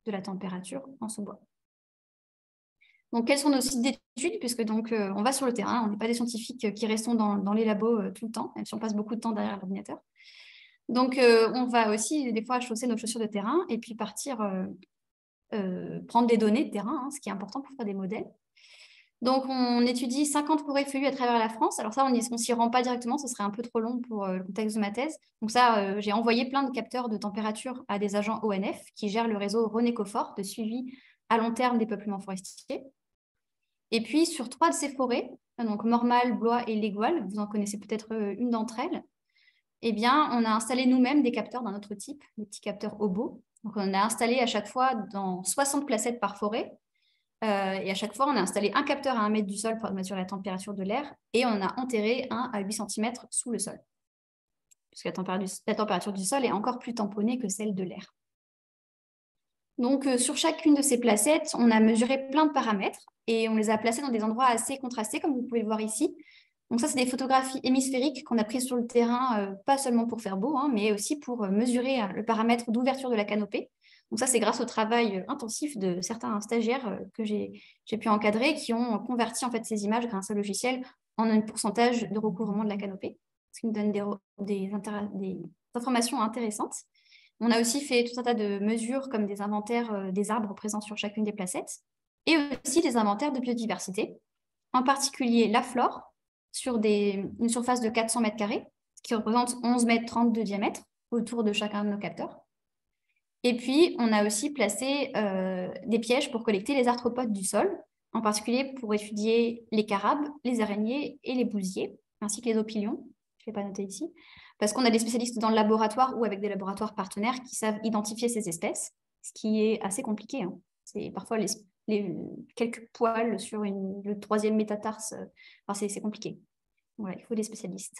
B: de la température en sous-bois. Donc, quels sont nos sites d'études? Puisque donc, on va sur le terrain, on n'est pas des scientifiques qui restons dans les labos tout le temps, même si on passe beaucoup de temps derrière l'ordinateur. Donc, on va aussi des fois chausser nos chaussures de terrain et puis partir prendre des données de terrain, hein, ce qui est important pour faire des modèles. Donc, on étudie 50 forêts feuillues à travers la France. Alors ça, on ne s'y rend pas directement, ce serait un peu trop long pour le contexte de ma thèse. Donc ça, j'ai envoyé plein de capteurs de température à des agents ONF qui gèrent le réseau Renécofort de suivi à long terme des peuplements forestiers. Et puis, sur 3 de ces forêts, donc Mormal, Blois et Légoal, vous en connaissez peut-être une d'entre elles, eh bien, on a installé nous-mêmes des capteurs d'un autre type, des petits capteurs Hobo. Donc, on a installé à chaque fois dans 60 placettes par forêt. Et à chaque fois, on a installé un capteur à 1 mètre du sol pour mesurer la température de l'air et on a enterré un à 8 cm sous le sol. Puisque la température du sol est encore plus tamponnée que celle de l'air. Donc, sur chacune de ces placettes, on a mesuré plein de paramètres et on les a placés dans des endroits assez contrastés, comme vous pouvez le voir ici. Donc ça, c'est des photographies hémisphériques qu'on a prises sur le terrain, pas seulement pour faire beau, hein, mais aussi pour mesurer le paramètre d'ouverture de la canopée. Donc ça, c'est grâce au travail intensif de certains stagiaires que j'ai pu encadrer, qui ont converti en fait, ces images grâce au logiciel en un pourcentage de recouvrement de la canopée, ce qui nous donne des informations intéressantes. On a aussi fait tout un tas de mesures comme des inventaires des arbres présents sur chacune des placettes et aussi des inventaires de biodiversité, en particulier la flore sur une surface de 400 mètres carrés, ce qui représente 11,30 mètres de diamètre autour de chacun de nos capteurs. Et puis, on a aussi placé des pièges pour collecter les arthropodes du sol, en particulier pour étudier les carabes, les araignées et les bousiers, ainsi que les opilions. Je ne l'ai pas noté ici, parce qu'on a des spécialistes dans le laboratoire ou avec des laboratoires partenaires qui savent identifier ces espèces, ce qui est assez compliqué, hein. C'est parfois quelques poils sur le 3e métatarse, enfin, c'est compliqué. Voilà, il faut des spécialistes.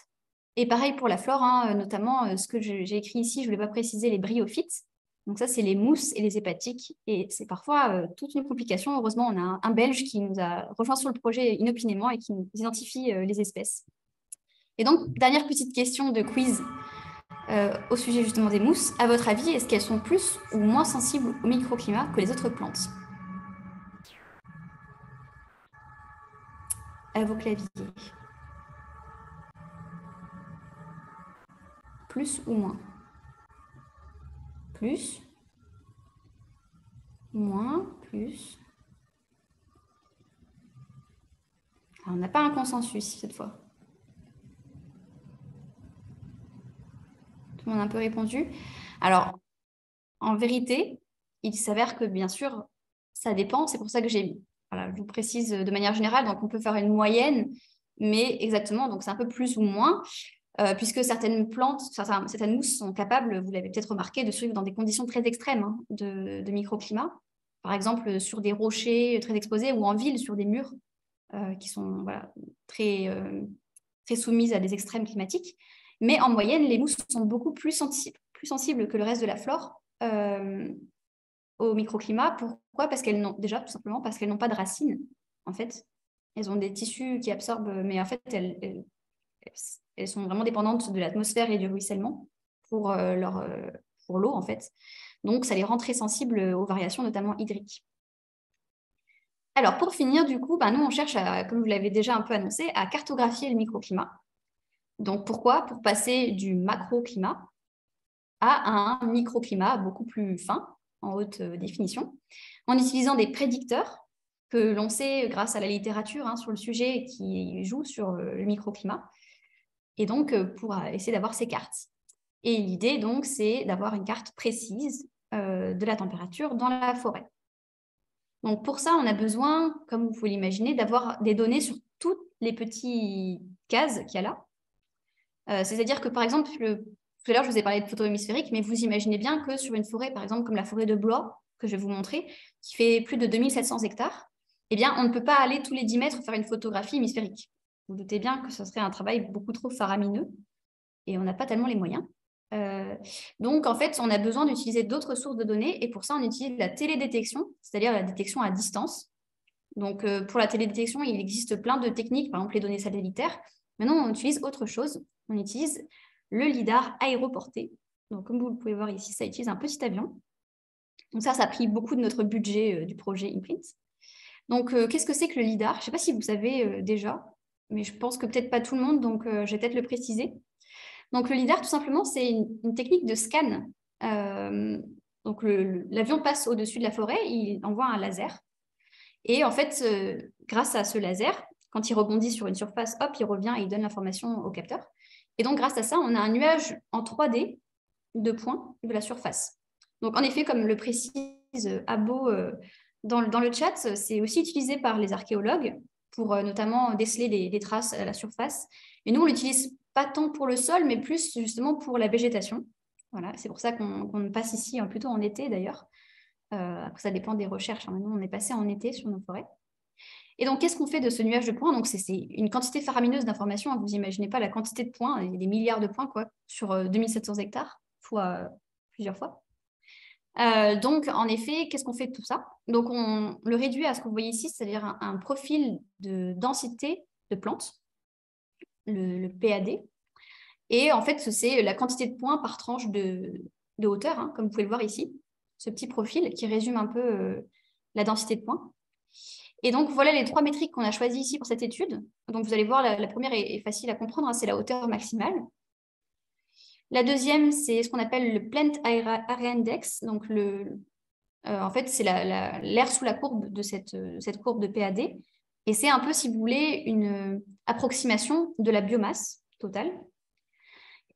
B: Et pareil pour la flore, hein, notamment ce que j'ai écrit ici, je ne voulais pas préciser les bryophytes. Donc ça, c'est les mousses et les hépatiques. Et c'est parfois toute une complication. Heureusement, on a un Belge qui nous a rejoint sur le projet inopinément et qui nous identifie les espèces. Et donc, dernière petite question de quiz au sujet justement des mousses. À votre avis, est-ce qu'elles sont plus ou moins sensibles au microclimat que les autres plantes? À vos claviers. Plus ou moins? Plus? Moins? Plus? Alors, on n'a pas un consensus cette fois. Tout le monde a un peu répondu. Alors, en vérité, il s'avère que bien sûr, ça dépend. C'est pour ça que je vous précise de manière générale. Donc, on peut faire une moyenne, mais exactement, donc c'est un peu plus ou moins, puisque certaines plantes, certaines mousses sont capables, vous l'avez peut-être remarqué, de survivre dans des conditions très extrêmes hein, de microclimat. Par exemple, sur des rochers très exposés ou en ville, sur des murs qui sont très soumises à des extrêmes climatiques. Mais en moyenne, les mousses sont beaucoup plus sensibles que le reste de la flore au microclimat. Pourquoi? Parce qu'elles n'ont déjà tout simplement parce qu'elles n'ont pas de racines. En fait, elles ont des tissus qui absorbent, mais en fait, elles sont vraiment dépendantes de l'atmosphère et du ruissellement pour l'eau en fait. Donc, ça les rend très sensibles aux variations, notamment hydriques. Alors, pour finir, du coup, nous, on cherche, comme vous l'avez déjà un peu annoncé, à cartographier le microclimat. Donc, pourquoi? Pour passer du macroclimat à un microclimat beaucoup plus fin, en haute définition, en utilisant des prédicteurs que l'on sait grâce à la littérature hein, sur le sujet qui joue sur le microclimat, et donc pour essayer d'avoir ces cartes. Et l'idée, donc, c'est d'avoir une carte précise de la température dans la forêt. Donc, pour ça, on a besoin, comme vous pouvez l'imaginer, d'avoir des données sur toutes les petites cases qu'il y a là. C'est-à-dire que, par exemple, tout à l'heure, je vous ai parlé de photo hémisphérique, mais vous imaginez bien que sur une forêt, par exemple, comme la forêt de Blois, que je vais vous montrer, qui fait plus de 2700 hectares, eh bien, on ne peut pas aller tous les 10 mètres faire une photographie hémisphérique. Vous doutez bien que ce serait un travail beaucoup trop faramineux et on n'a pas tellement les moyens. Donc, en fait, on a besoin d'utiliser d'autres sources de données et pour ça, on utilise la télédétection, c'est-à-dire la détection à distance. Donc, pour la télédétection, il existe plein de techniques, par exemple les données satellitaires. Maintenant, on utilise autre chose. On utilise le lidar aéroporté. Donc, comme vous le pouvez voir ici, ça utilise un petit avion. Donc ça a pris beaucoup de notre budget du projet Imprint. Donc, qu'est-ce que c'est que le LIDAR? Je ne sais pas si vous savez déjà, mais je pense que peut-être pas tout le monde, donc je vais peut-être le préciser. Donc, le LIDAR, tout simplement, c'est une technique de scan. Donc, l'avion passe au-dessus de la forêt, il envoie un laser. Et en fait, grâce à ce laser, quand il rebondit sur une surface, hop, il revient et il donne l'information au capteur. Et donc, grâce à ça, on a un nuage en 3D de points de la surface. Donc, en effet, comme le précise Abo dans le chat, c'est aussi utilisé par les archéologues pour notamment déceler des traces à la surface. Et nous, on l'utilise pas tant pour le sol, mais plus justement pour la végétation. Voilà, c'est pour ça qu'on passe ici plutôt en été d'ailleurs. Après, ça dépend des recherches. Maintenant, on est passé en été sur nos forêts. Et donc, qu'est-ce qu'on fait de ce nuage de points? Donc, c'est une quantité faramineuse d'informations. Vous n'imaginez pas la quantité de points, il y a des milliards de points quoi, sur 2700 hectares, fois plusieurs fois. Donc, en effet, qu'est-ce qu'on fait de tout ça? Donc, on le réduit à ce que vous voyez ici, c'est-à-dire un profil de densité de plantes, le PAD. Et en fait, c'est la quantité de points par tranche de hauteur, hein, comme vous pouvez le voir ici, ce petit profil qui résume un peu la densité de points. Et donc, voilà les 3 métriques qu'on a choisies ici pour cette étude. Donc, vous allez voir, la première est facile à comprendre, hein, c'est la hauteur maximale. La deuxième, c'est ce qu'on appelle le Plant Area Index. Donc, en fait, c'est l'air sous la courbe de cette courbe de PAD. Et c'est un peu, si vous voulez, une approximation de la biomasse totale.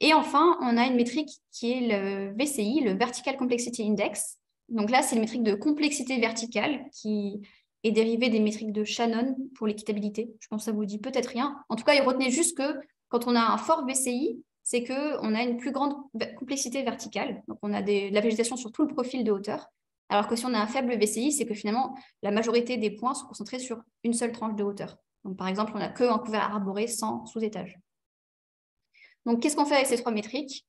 B: Et enfin, on a une métrique qui est le VCI, le Vertical Complexity Index. Donc là, c'est une métrique de complexité verticale qui est dérivée des métriques de Shannon pour l'équitabilité. Je pense que ça vous dit peut-être rien. En tout cas, retenez juste que quand on a un fort VCI, c'est qu'on a une plus grande complexité verticale. Donc, on a de la végétation sur tout le profil de hauteur. Alors que si on a un faible VCI, c'est que finalement, la majorité des points sont concentrés sur une seule tranche de hauteur. Donc, par exemple, on n'a qu'un couvert arboré sans sous-étage. Donc, qu'est-ce qu'on fait avec ces 3 métriques?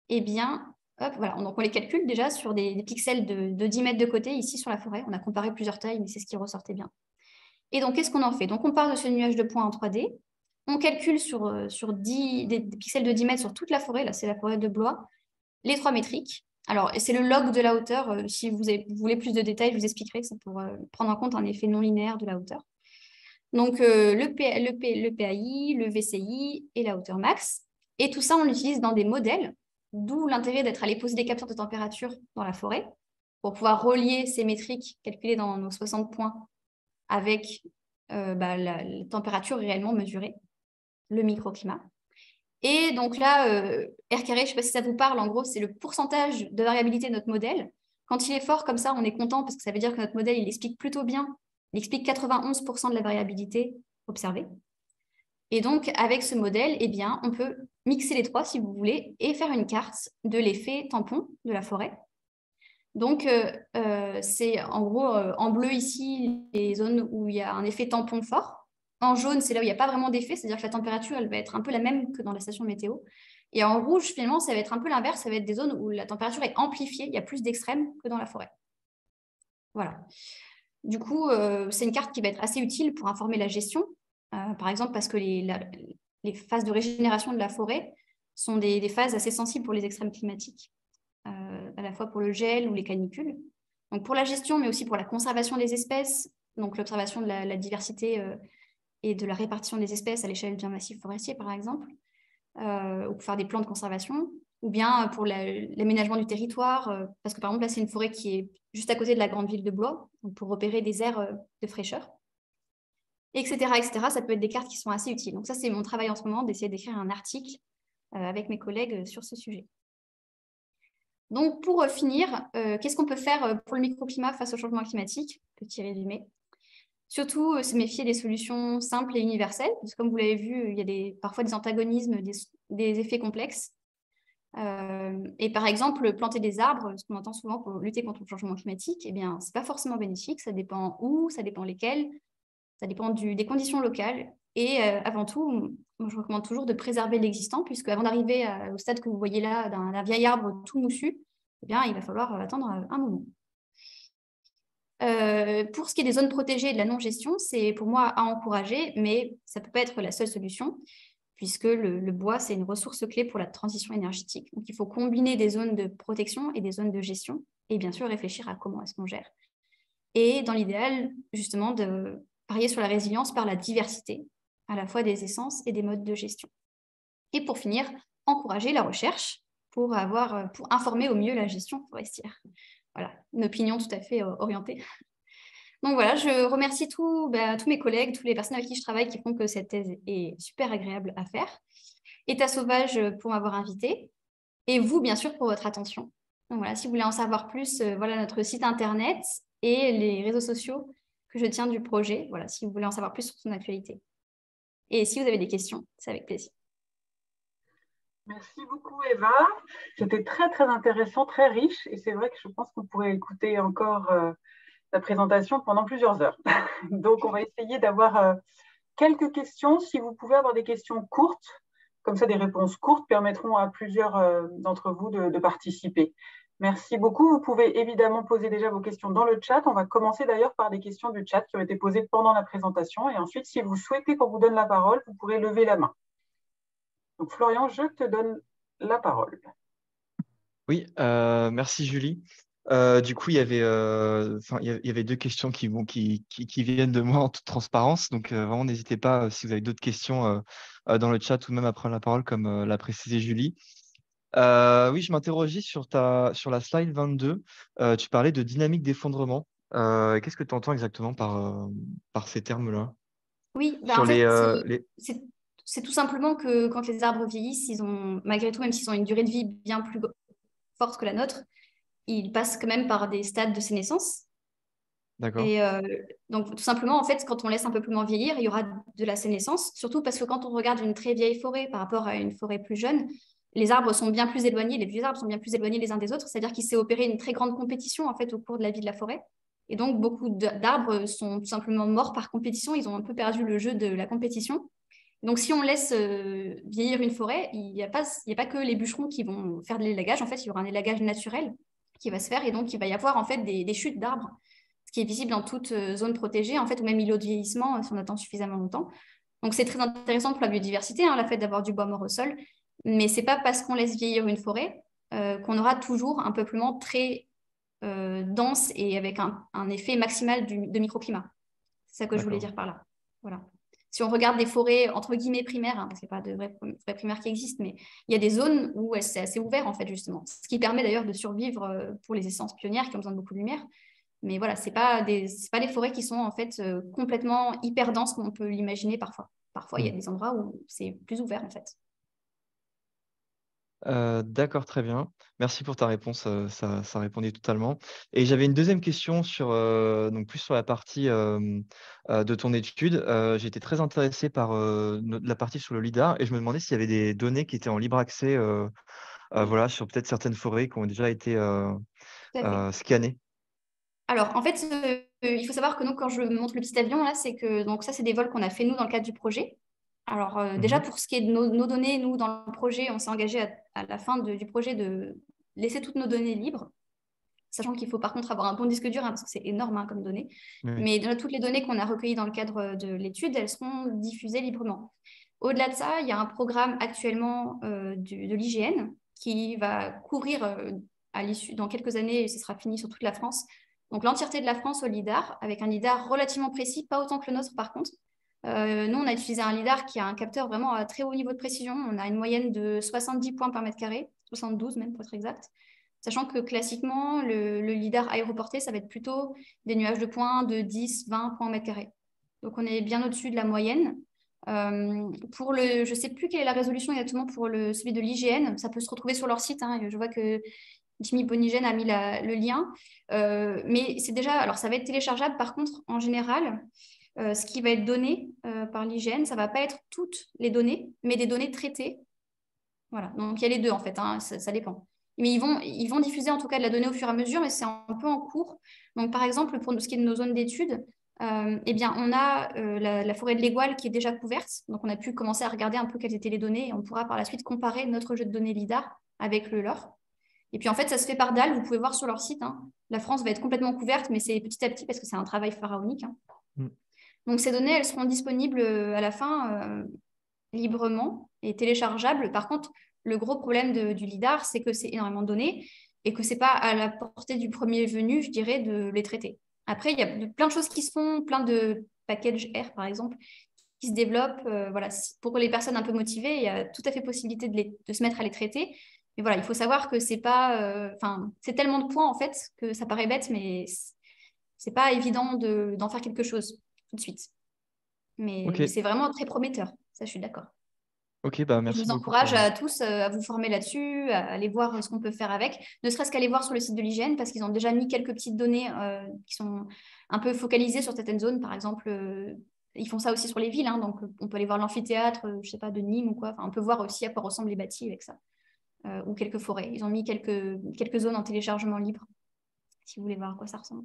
B: Eh bien, hop, voilà, donc on les calcule déjà sur des pixels de 10 mètres de côté, ici sur la forêt. On a comparé plusieurs tailles, mais c'est ce qui ressortait bien. Et donc, qu'est-ce qu'on en fait? Donc, on part de ce nuage de points en 3D. On calcule sur des pixels de 10 mètres sur toute la forêt. Là, c'est la forêt de Blois. Les 3 métriques. Alors, c'est le log de la hauteur. Si vous voulez plus de détails, je vous expliquerai. C'est pour prendre en compte un effet non linéaire de la hauteur. Donc, le PAI, le VCI et la hauteur max. Et tout ça, on l'utilise dans des modèles, d'où l'intérêt d'être allé poser des capteurs de température dans la forêt pour pouvoir relier ces métriques calculées dans nos 60 points avec la température réellement mesurée, le microclimat. Et donc là, R carré, je ne sais pas si ça vous parle, en gros, c'est le pourcentage de variabilité de notre modèle. Quand il est fort comme ça, on est content parce que ça veut dire que notre modèle, il explique plutôt bien. Il explique 91% de la variabilité observée. Et donc, avec ce modèle, eh bien, on peut mixer les 3, si vous voulez, et faire une carte de l'effet tampon de la forêt. Donc, c'est en gros, en bleu ici, les zones où il y a un effet tampon fort. En jaune, c'est là où il n'y a pas vraiment d'effet, c'est-à-dire que la température, elle va être un peu la même que dans la station météo. Et en rouge, finalement, ça va être un peu l'inverse, ça va être des zones où la température est amplifiée, il y a plus d'extrêmes que dans la forêt. Voilà. Du coup, c'est une carte qui va être assez utile pour informer la gestion, par exemple parce que les phases de régénération de la forêt sont des phases assez sensibles pour les extrêmes climatiques, à la fois pour le gel ou les canicules. Donc pour la gestion, mais aussi pour la conservation des espèces, donc l'observation de la diversité et de la répartition des espèces à l'échelle d'un massif forestier, par exemple, ou pour faire des plans de conservation, ou bien pour l'aménagement du territoire, parce que par exemple, là, c'est une forêt qui est juste à côté de la grande ville de Blois, donc pour repérer des aires de fraîcheur, etc., etc. Ça peut être des cartes qui sont assez utiles. Donc ça, c'est mon travail en ce moment, d'essayer d'écrire un article avec mes collègues sur ce sujet. Donc, pour finir, qu'est-ce qu'on peut faire pour le microclimat face au changement climatique? Petit résumé. Surtout, se méfier des solutions simples et universelles, parce que comme vous l'avez vu, il y a parfois des antagonismes, des effets complexes. Et par exemple, planter des arbres, ce qu'on entend souvent pour lutter contre le changement climatique, eh bien, ce n'est pas forcément bénéfique, ça dépend où, ça dépend lesquels, ça dépend des conditions locales. Et avant tout, moi, je recommande toujours de préserver l'existant, puisque avant d'arriver au stade que vous voyez là, d'un vieil arbre tout moussu, eh bien, il va falloir attendre un moment. Pour ce qui est des zones protégées et de la non-gestion, c'est pour moi à encourager, mais ça ne peut pas être la seule solution, puisque le bois, c'est une ressource clé pour la transition énergétique. Donc, il faut combiner des zones de protection et des zones de gestion, et bien sûr réfléchir à comment est-ce qu'on gère. et dans l'idéal, justement, de parier sur la résilience par la diversité, à la fois des essences et des modes de gestion. Et pour finir, encourager la recherche pour informer au mieux la gestion forestière. Voilà, une opinion tout à fait orientée. Donc voilà, je remercie tous mes collègues, toutes les personnes avec qui je travaille qui font que cette thèse est super agréable à faire. État sauvage pour m'avoir invité et vous, bien sûr, pour votre attention. Donc voilà, si vous voulez en savoir plus, voilà notre site internet et les réseaux sociaux que je tiens du projet. Voilà, si vous voulez en savoir plus sur son actualité. Et si vous avez des questions, c'est avec plaisir.
A: Merci beaucoup, Eva. C'était très, très intéressant, très riche. Et c'est vrai que je pense qu'on pourrait écouter encore la présentation pendant plusieurs heures. Donc, on va essayer d'avoir quelques questions. Si vous pouvez avoir des questions courtes, comme ça, des réponses courtes permettront à plusieurs d'entre vous de participer. Merci beaucoup. Vous pouvez évidemment poser déjà vos questions dans le chat. On va commencer d'ailleurs par des questions du chat qui ont été posées pendant la présentation. Et ensuite, si vous souhaitez qu'on vous donne la parole, vous pourrez lever la main. Donc, Florian, je te donne la parole.
C: Oui, merci Julie. Du coup, il y avait deux questions qui viennent de moi en toute transparence. Donc, vraiment, n'hésitez pas si vous avez d'autres questions dans le chat ou même à prendre la parole, comme l'a précisé Julie. Oui, je m'interrogeais sur la slide 22. Tu parlais de dynamique d'effondrement. Qu'est-ce que tu entends exactement par ces termes-là?
B: Oui,
C: Sur
B: en fait,
C: les...
B: c'est tout simplement que quand les arbres vieillissent, malgré tout, même s'ils ont une durée de vie bien plus forte que la nôtre, ils passent quand même par des stades de sénescence.
C: D'accord.
B: Et donc, tout simplement, en fait, quand on laisse un peu plus moins vieillir, il y aura de la sénescence, surtout parce que quand on regarde une très vieille forêt par rapport à une forêt plus jeune, les arbres sont bien plus éloignés, les vieux arbres sont bien plus éloignés les uns des autres, c'est-à-dire qu'il s'est opéré une très grande compétition, en fait, au cours de la vie de la forêt. Et donc, beaucoup d'arbres sont tout simplement morts par compétition, ils ont un peu perdu le jeu de la compétition. Donc, si on laisse vieillir une forêt, il n'y a pas que les bûcherons qui vont faire de l'élagage. En fait, il y aura un élagage naturel qui va se faire et donc il va y avoir en fait des chutes d'arbres, ce qui est visible dans toute zone protégée, en fait, ou même îlot de vieillissement si on attend suffisamment longtemps. Donc, c'est très intéressant pour la biodiversité, hein, le fait d'avoir du bois mort au sol, mais c'est pas parce qu'on laisse vieillir une forêt qu'on aura toujours un peuplement très dense et avec un effet maximal de microclimat. C'est ça que je voulais dire par là. Voilà. Si on regarde des forêts entre guillemets primaires, hein, parce qu'il n'y a pas de vraies primaires qui existent, mais il y a des zones où c'est assez ouvert en fait justement, ce qui permet d'ailleurs de survivre pour les essences pionnières qui ont besoin de beaucoup de lumière. Mais voilà, c'est pas des forêts qui sont en fait complètement hyper denses comme on peut l'imaginer parfois. Parfois, il y a des endroits où c'est plus ouvert en fait.
C: D'accord, très bien. Merci pour ta réponse, ça répondait totalement. Et j'avais une deuxième question donc plus sur la partie de ton étude. J'ai été très intéressé par la partie sur le LIDAR et je me demandais s'il y avait des données qui étaient en libre accès voilà, sur peut-être certaines forêts qui ont déjà été scannées.
B: Alors, en fait, il faut savoir que nous, quand je montre le petit avion, là, c'est que donc ça, c'est des vols qu'on a fait, nous, dans le cadre du projet. Alors, déjà, pour ce qui est de nos données, nous, dans le projet, on s'est engagé à la fin du projet de laisser toutes nos données libres, sachant qu'il faut par contre avoir un bon disque dur, hein, parce que c'est énorme hein, comme données.
C: Oui.
B: Mais toutes les données qu'on a recueillies dans le cadre de l'étude, elles seront diffusées librement. Au-delà de ça, il y a un programme actuellement de l'IGN qui va couvrir à l'issue, dans quelques années, et ce sera fini sur toute la France, donc l'entièreté de la France au LIDAR, avec un LIDAR relativement précis, pas autant que le nôtre par contre. Nous, on a utilisé un LIDAR qui a un capteur vraiment à très haut niveau de précision. On a une moyenne de 70 points par mètre carré, 72 même pour être exact. Sachant que classiquement, le LIDAR aéroporté, ça va être plutôt des nuages de points de 10, 20 points au mètre carré. Donc on est bien au-dessus de la moyenne. Je ne sais plus quelle est la résolution exactement pour celui de l'IGN. Ça peut se retrouver sur leur site. Hein. Je vois que Jimmy Bonigen a mis le lien. Mais c'est déjà... Alors, ça va être téléchargeable. Par contre, en général, ce qui va être donné par l'IGN, ça ne va pas être toutes les données, mais des données traitées. Voilà. Donc, il y a les deux, en fait. Hein, ça dépend. Mais ils vont diffuser, en tout cas, de la donnée au fur et à mesure, mais c'est un peu en cours. Donc, par exemple, pour ce qui est de nos zones d'études, eh bien, on a la forêt de l'Égual qui est déjà couverte. Donc, on a pu commencer à regarder un peu quelles étaient les données et on pourra par la suite comparer notre jeu de données LIDAR avec le leur. Et puis, en fait, ça se fait par dalle. Vous pouvez voir sur leur site. Hein. La France va être complètement couverte, mais c'est petit à petit parce que c'est un travail pharaonique. Hein. Donc, ces données, elles seront disponibles à la fin librement et téléchargeables. Par contre, le gros problème du LIDAR, c'est que c'est énormément de données et que ce n'est pas à la portée du premier venu, je dirais, de les traiter. Après, il y a plein de choses qui se font, plein de packages R, par exemple, qui se développent. Voilà, pour les personnes un peu motivées, il y a tout à fait possibilité de se mettre à les traiter. Mais voilà, il faut savoir que c'est pas, c'est tellement de points en fait que ça paraît bête, mais c'est pas évident d'en faire quelque chose tout de suite. Mais
C: Ok,
B: c'est vraiment très prometteur. Ça, je suis d'accord.
C: ok, bah
B: Et je
C: merci
B: vous
C: beaucoup
B: encourage
C: pour.
B: à tous à vous former là-dessus, à aller voir ce qu'on peut faire avec, ne serait-ce qu'aller voir sur le site de l'IGN, parce qu'ils ont déjà mis quelques petites données qui sont un peu focalisées sur certaines zones. Par exemple, ils font ça aussi sur les villes, hein, donc on peut aller voir l'amphithéâtre, je sais pas, de Nîmes ou quoi. Enfin, on peut voir aussi à quoi ressemblent les bâtis avec ça, ou quelques forêts. Ils ont mis quelques zones en téléchargement libre, si vous voulez voir à quoi ça ressemble.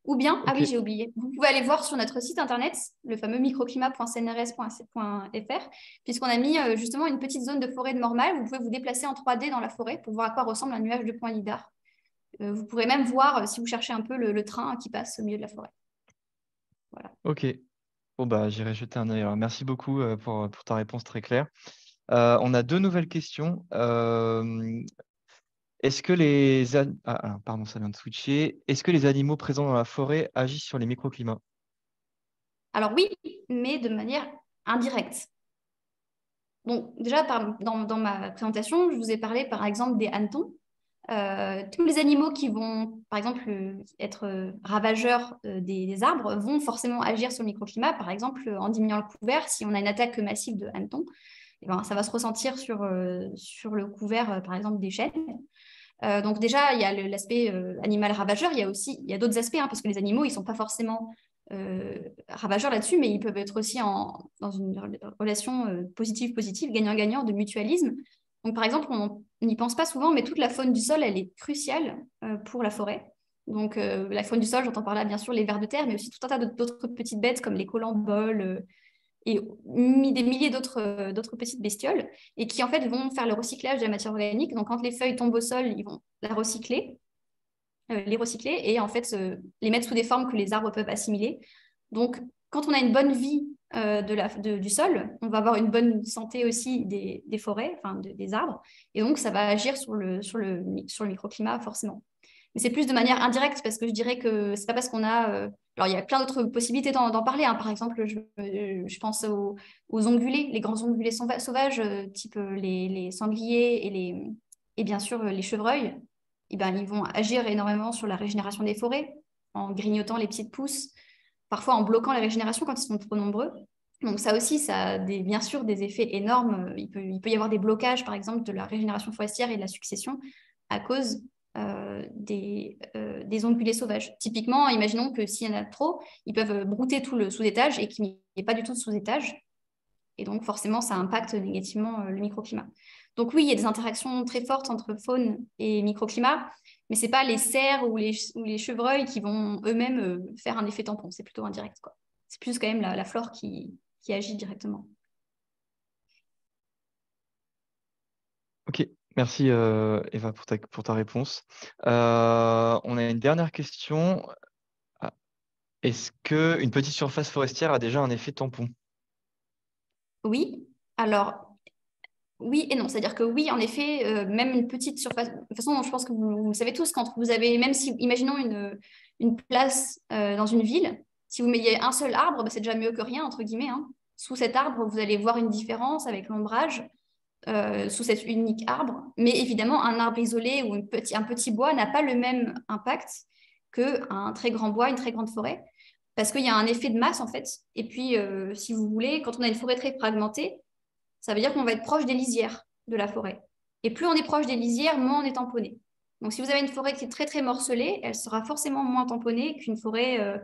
B: Ou bien, ah
C: Ok,
B: oui, j'ai oublié, vous pouvez aller voir sur notre site internet, le fameux microclimat.cnrs.fr, puisqu'on a mis justement une petite zone de forêt normale. Vous pouvez vous déplacer en 3D dans la forêt pour voir à quoi ressemble un nuage de points lidar. Vous pourrez même voir, si vous cherchez un peu, le train qui passe au milieu de la forêt. Voilà.
C: ok. Bon, bah, j'irai jeter un œil. Alors, merci beaucoup pour ta réponse très claire. On a deux nouvelles questions. Est-ce que pardon, ça vient de switcher. Est-ce que les animaux présents dans la forêt agissent sur les microclimats?
B: Alors oui, mais de manière indirecte. Donc déjà, dans ma présentation, je vous ai parlé par exemple des hannetons. Tous les animaux qui vont, par exemple, être ravageurs des arbres vont forcément agir sur le microclimat. Par exemple, en diminuant le couvert, si on a une attaque massive de hannetons, eh ben, ça va se ressentir sur le couvert, par exemple, des chênes. Donc déjà, il y a l'aspect animal ravageur. Il y a d'autres aspects, hein, parce que les animaux, ils ne sont pas forcément ravageurs là-dessus, mais ils peuvent être aussi dans une relation positive, gagnant-gagnant, de mutualisme. Donc par exemple, on n'y pense pas souvent, mais toute la faune du sol, elle est cruciale pour la forêt. Donc la faune du sol, j'entends par là bien sûr les vers de terre, mais aussi tout un tas d'autres petites bêtes comme les colamboles, et des milliers d'autres petites bestioles, et qui en fait vont faire le recyclage de la matière organique. Donc quand les feuilles tombent au sol, ils vont les recycler et en fait les mettre sous des formes que les arbres peuvent assimiler. Donc quand on a une bonne vie du sol, on va avoir une bonne santé aussi des forêts, enfin des arbres, et donc ça va agir sur le microclimat forcément. Mais c'est plus de manière indirecte parce que je dirais que c'est pas parce qu'on a. Alors, il y a plein d'autres possibilités d'en parler, hein. Par exemple, je pense aux ongulés, les grands ongulés sauvages, type les sangliers et bien sûr les chevreuils. Eh ben, ils vont agir énormément sur la régénération des forêts en grignotant les petites pousses, parfois en bloquant la régénération quand ils sont trop nombreux. Donc ça aussi, ça a bien sûr des effets énormes. Il peut y avoir des blocages, par exemple, de la régénération forestière et de la succession à cause des ongulés sauvages. Typiquement, imaginons que s'il y en a trop, ils peuvent brouter tout le sous-étage et qu'il n'y ait pas du tout de sous-étage. Et donc, forcément, ça impacte négativement le microclimat. Donc oui, il y a des interactions très fortes entre faune et microclimat, mais ce n'est pas les cerfs ou les chevreuils qui vont eux-mêmes faire un effet tampon. C'est plutôt indirect, quoi. C'est plus quand même la flore qui agit directement.
C: Ok, merci Eva pour ta réponse. On a une dernière question. Ah, est-ce qu'une petite surface forestière a déjà un effet tampon?
B: Oui, alors oui et non. C'est-à-dire que oui, en effet, même une petite surface. De toute façon, je pense que vous le savez tous, quand vous avez, même si, imaginons une place dans une ville, si vous mettez un seul arbre, bah, c'est déjà mieux que rien, entre guillemets, hein. Sous cet arbre, vous allez voir une différence avec l'ombrage sous cet unique arbre. Mais évidemment, un arbre isolé ou un petit bois n'a pas le même impact qu'un très grand bois, une très grande forêt, parce qu'il y a un effet de masse, en fait. Et puis, si vous voulez, quand on a une forêt très fragmentée, ça veut dire qu'on va être proche des lisières de la forêt. Et plus on est proche des lisières, moins on est tamponné. Donc, si vous avez une forêt qui est très, très morcelée, elle sera forcément moins tamponnée qu'une forêt,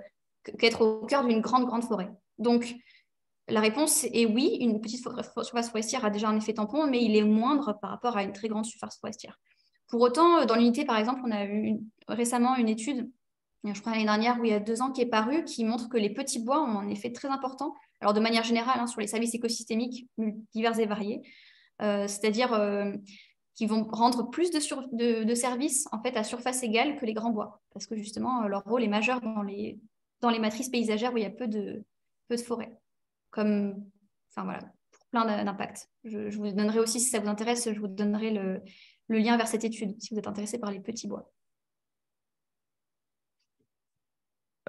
B: qu'être au cœur d'une grande, grande forêt. Donc, la réponse est oui, une petite surface forestière a déjà un effet tampon, mais il est moindre par rapport à une très grande surface forestière. Pour autant, dans l'unité, par exemple, on a eu récemment une étude, je crois l'année dernière ou il y a 2 ans, qui est parue, qui montre que les petits bois ont un effet très important, alors de manière générale, hein, sur les services écosystémiques divers et variés, c'est-à-dire qui vont rendre plus de services en fait, à surface égale que les grands bois, parce que justement, leur rôle est majeur dans les matrices paysagères où il y a peu de forêt. Enfin voilà, pour plein d'impacts. Je vous donnerai aussi, si ça vous intéresse, je vous donnerai le lien vers cette étude, si vous êtes intéressé par les petits bois.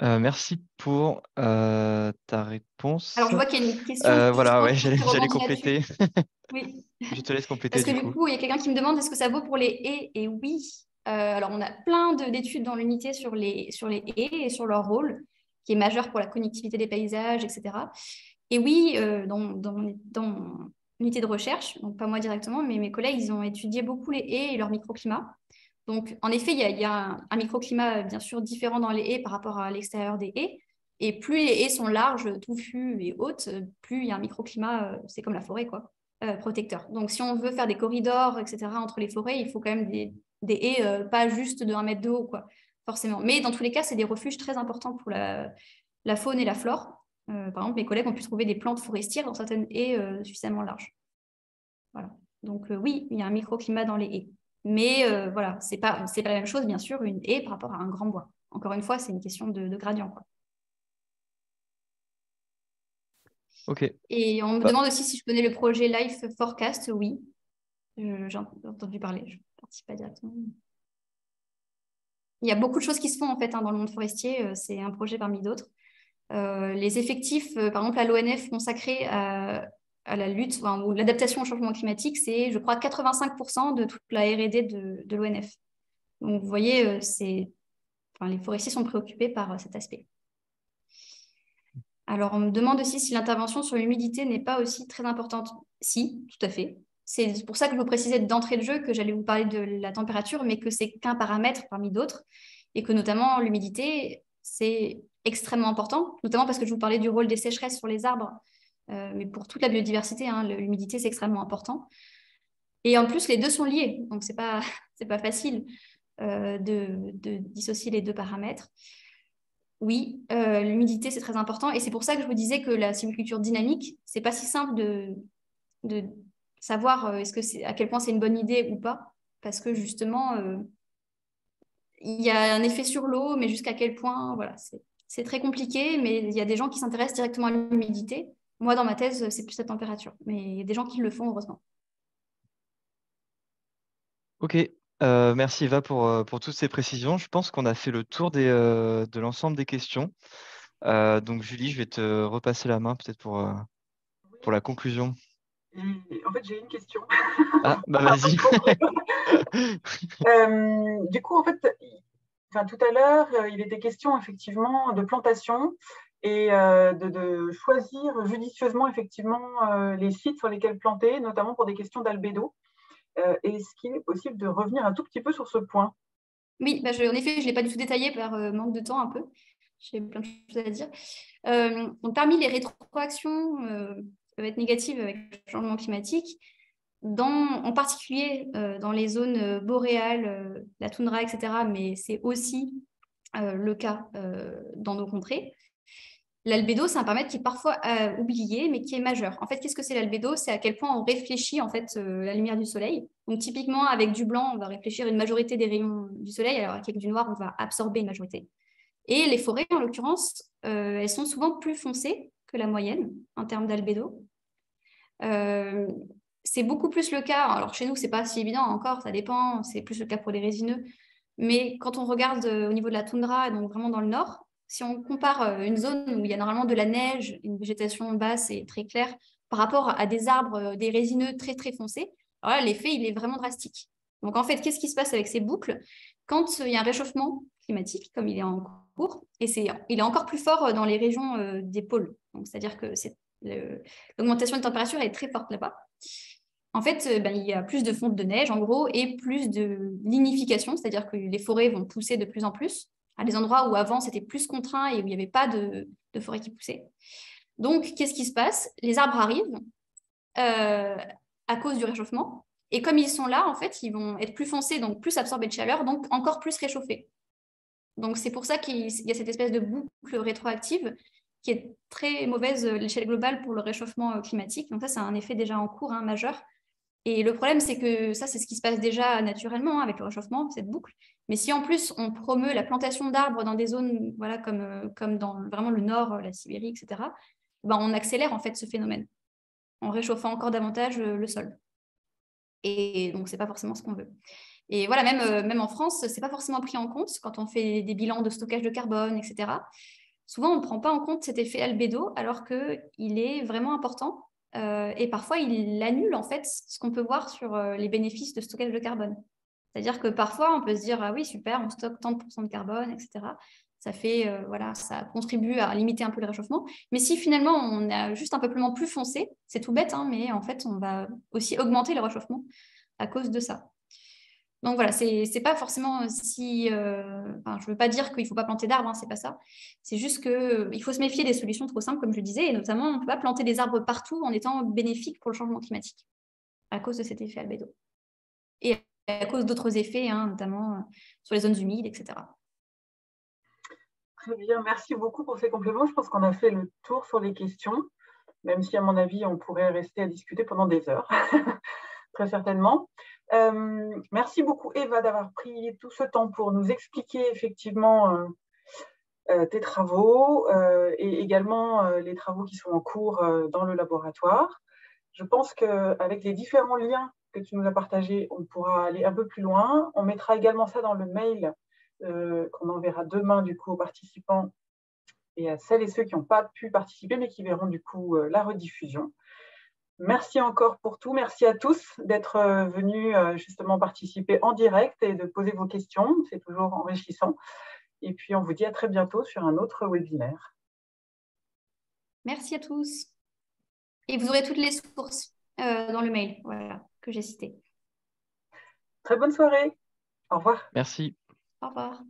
C: Merci pour ta réponse.
B: Alors, je vois qu'il y a une question.
C: Voilà, ouais,
B: Je
C: j'allais
B: rebondis là-dessus.
C: compléter.
B: Oui.
C: Je te laisse compléter
B: Parce que
C: du
B: du
C: coup.
B: coup, il y a quelqu'un qui me demande est-ce que ça vaut pour les haies? Et oui. Alors, on a plein d'études dans l'unité sur les haies et sur leur rôle, qui est majeur pour la connectivité des paysages, etc. Et oui, dans l'unité de recherche, donc pas moi directement, mais mes collègues, ils ont étudié beaucoup les haies et leur microclimat. Donc, en effet, il y a un microclimat, bien sûr, différent dans les haies par rapport à l'extérieur des haies. Et plus les haies sont larges, touffues et hautes, plus il y a un microclimat, c'est comme la forêt, quoi, protecteur. Donc, si on veut faire des corridors, etc., entre les forêts, il faut quand même des haies, pas juste de 1 mètre de haut, quoi, forcément. Mais dans tous les cas, c'est des refuges très importants pour la faune et la flore. Par exemple, mes collègues ont pu trouver des plantes forestières dans certaines haies suffisamment larges. Voilà. Donc, oui, il y a un microclimat dans les haies. Mais voilà, c'est pas la même chose, bien sûr, une haie par rapport à un grand bois. Encore une fois, c'est une question de gradient, quoi.
C: Ok.
B: Et on me
C: Bah,
B: demande aussi si je connais le projet Life Forecast. Oui, j'ai entendu parler. Je ne participe pas directement. Il y a beaucoup de choses qui se font en fait dans le monde forestier. C'est un projet parmi d'autres. Les effectifs, par exemple, à l'ONF consacrés à la lutte ou l'adaptation au changement climatique, c'est, je crois, 85% de toute la R&D de l'ONF. Donc, vous voyez, les forestiers sont préoccupés par cet aspect. Alors, on me demande aussi si l'intervention sur l'humidité n'est pas aussi très importante. Si, tout à fait. C'est pour ça que je vous précisais d'entrée de jeu que j'allais vous parler de la température, mais que c'est qu'un paramètre parmi d'autres, et que notamment l'humidité, c'est extrêmement important, notamment parce que je vous parlais du rôle des sécheresses sur les arbres, mais pour toute la biodiversité, l'humidité, c'est extrêmement important. Et en plus, les deux sont liés, donc c'est pas facile de dissocier les deux paramètres. Oui, l'humidité, c'est très important. Et c'est pour ça que je vous disais que la sylviculture dynamique, c'est pas si simple de savoir à quel point c'est une bonne idée ou pas. Parce que justement, il y a un effet sur l'eau, mais jusqu'à quel point, voilà, c'est très compliqué. Mais il y a des gens qui s'intéressent directement à l'humidité. Moi, dans ma thèse, c'est plus la température. Mais il y a des gens qui le font, heureusement.
C: ok. Merci Eva pour toutes ces précisions. Je pense qu'on a fait le tour de l'ensemble des questions. Donc Julie, je vais te repasser la main peut-être pour la conclusion.
A: Et en fait, j'ai une question.
C: Ah, bah vas-y.
A: Du coup, en fait, tout à l'heure, il était question effectivement de plantation et de choisir judicieusement effectivement les sites sur lesquels planter, notamment pour des questions d'albédo. Est-ce qu'il est possible de revenir un tout petit peu sur ce point?
B: Oui, en effet, je ne l'ai pas du tout détaillé par manque de temps un peu. J'ai plein de choses à dire. Donc, parmi les rétroactions qui peuvent être négatives avec le changement climatique, en particulier dans les zones boréales, la toundra, etc., mais c'est aussi le cas dans nos contrées. L'albédo, c'est un paramètre qui est parfois oublié, mais qui est majeur. En fait, qu'est-ce que c'est l'albédo? C'est à quel point on réfléchit en fait la lumière du soleil. Donc, typiquement, avec du blanc, on va réfléchir une majorité des rayons du soleil, alors avec du noir, on va absorber une majorité. Et les forêts, en l'occurrence, elles sont souvent plus foncées que la moyenne en termes d'albédo. C'est beaucoup plus le cas. Alors, chez nous, c'est pas si évident encore, ça dépend. C'est plus le cas pour les résineux. Mais quand on regarde au niveau de la toundra, donc vraiment dans le nord, si on compare une zone où il y a normalement de la neige, une végétation basse et très claire, par rapport à des arbres, des résineux très très foncés, alors là, l'effet, il est vraiment drastique. Donc en fait, qu'est-ce qui se passe avec ces boucles quand il y a un réchauffement climatique, comme il est en cours, et il est encore plus fort dans les régions des pôles. Donc c'est-à-dire que l'augmentation de température est très forte là-bas. En fait, il y a plus de fonte de neige, en gros, et plus de lignification, c'est-à-dire que les forêts vont pousser de plus en plus, à des endroits où avant c'était plus contraint et où il n'y avait pas de forêt qui poussait. Donc, qu'est-ce qui se passe? Les arbres arrivent à cause du réchauffement, et comme ils sont là, en fait, ils vont être plus foncés, donc plus absorbés de chaleur, donc encore plus réchauffés. Donc, c'est pour ça qu'il y a cette espèce de boucle rétroactive qui est très mauvaise à l'échelle globale pour le réchauffement climatique. Donc ça, c'est un effet déjà en cours, majeur. Et le problème, c'est que ça, c'est ce qui se passe déjà naturellement avec le réchauffement, cette boucle. Mais si en plus, on promeut la plantation d'arbres dans des zones comme dans vraiment le nord, la Sibérie, etc., on accélère en fait ce phénomène en réchauffant encore davantage le sol. Et donc, ce n'est pas forcément ce qu'on veut. Et voilà, même en France, ce n'est pas forcément pris en compte quand on fait des bilans de stockage de carbone, etc. Souvent, on ne prend pas en compte cet effet albédo, alors qu'il est vraiment important. Et parfois, il annule en fait ce qu'on peut voir sur les bénéfices de stockage de carbone. C'est-à-dire que parfois, on peut se dire, ah oui, super, on stocke tant de pourcents de carbone, etc. Ça fait, voilà, ça contribue à limiter un peu le réchauffement. Mais si finalement, on a juste un peuplement plus foncé, c'est tout bête, hein, mais en fait, on va aussi augmenter le réchauffement à cause de ça. Donc voilà, c'est pas forcément si. Enfin, je veux pas dire qu'il faut pas planter d'arbres, hein, c'est pas ça. C'est juste qu'il faut se méfier des solutions trop simples, comme je le disais, et notamment, on ne peut pas planter des arbres partout en étant bénéfique pour le changement climatique, à cause de cet effet albédo. Et à cause d'autres effets, hein, notamment sur les zones humides, etc.
A: Très bien, merci beaucoup pour ces compléments. Je pense qu'on a fait le tour sur les questions, même si à mon avis, on pourrait rester à discuter pendant des heures, très certainement. Merci beaucoup Eva d'avoir pris tout ce temps pour nous expliquer effectivement tes travaux et également les travaux qui sont en cours dans le laboratoire. Je pense qu'avec les différents liens que tu nous as partagés, on pourra aller un peu plus loin. On mettra également ça dans le mail qu'on enverra demain du coup aux participants et à celles et ceux qui n'ont pas pu participer mais qui verront du coup la rediffusion. Merci encore pour tout. Merci à tous d'être venus justement participer en direct et de poser vos questions. C'est toujours enrichissant. Et puis, on vous dit à très bientôt sur un autre webinaire.
B: Merci à tous. Et vous aurez toutes les sources dans le mail, voilà, que j'ai cité.
A: Très bonne soirée. Au revoir.
C: Merci.
B: Au revoir.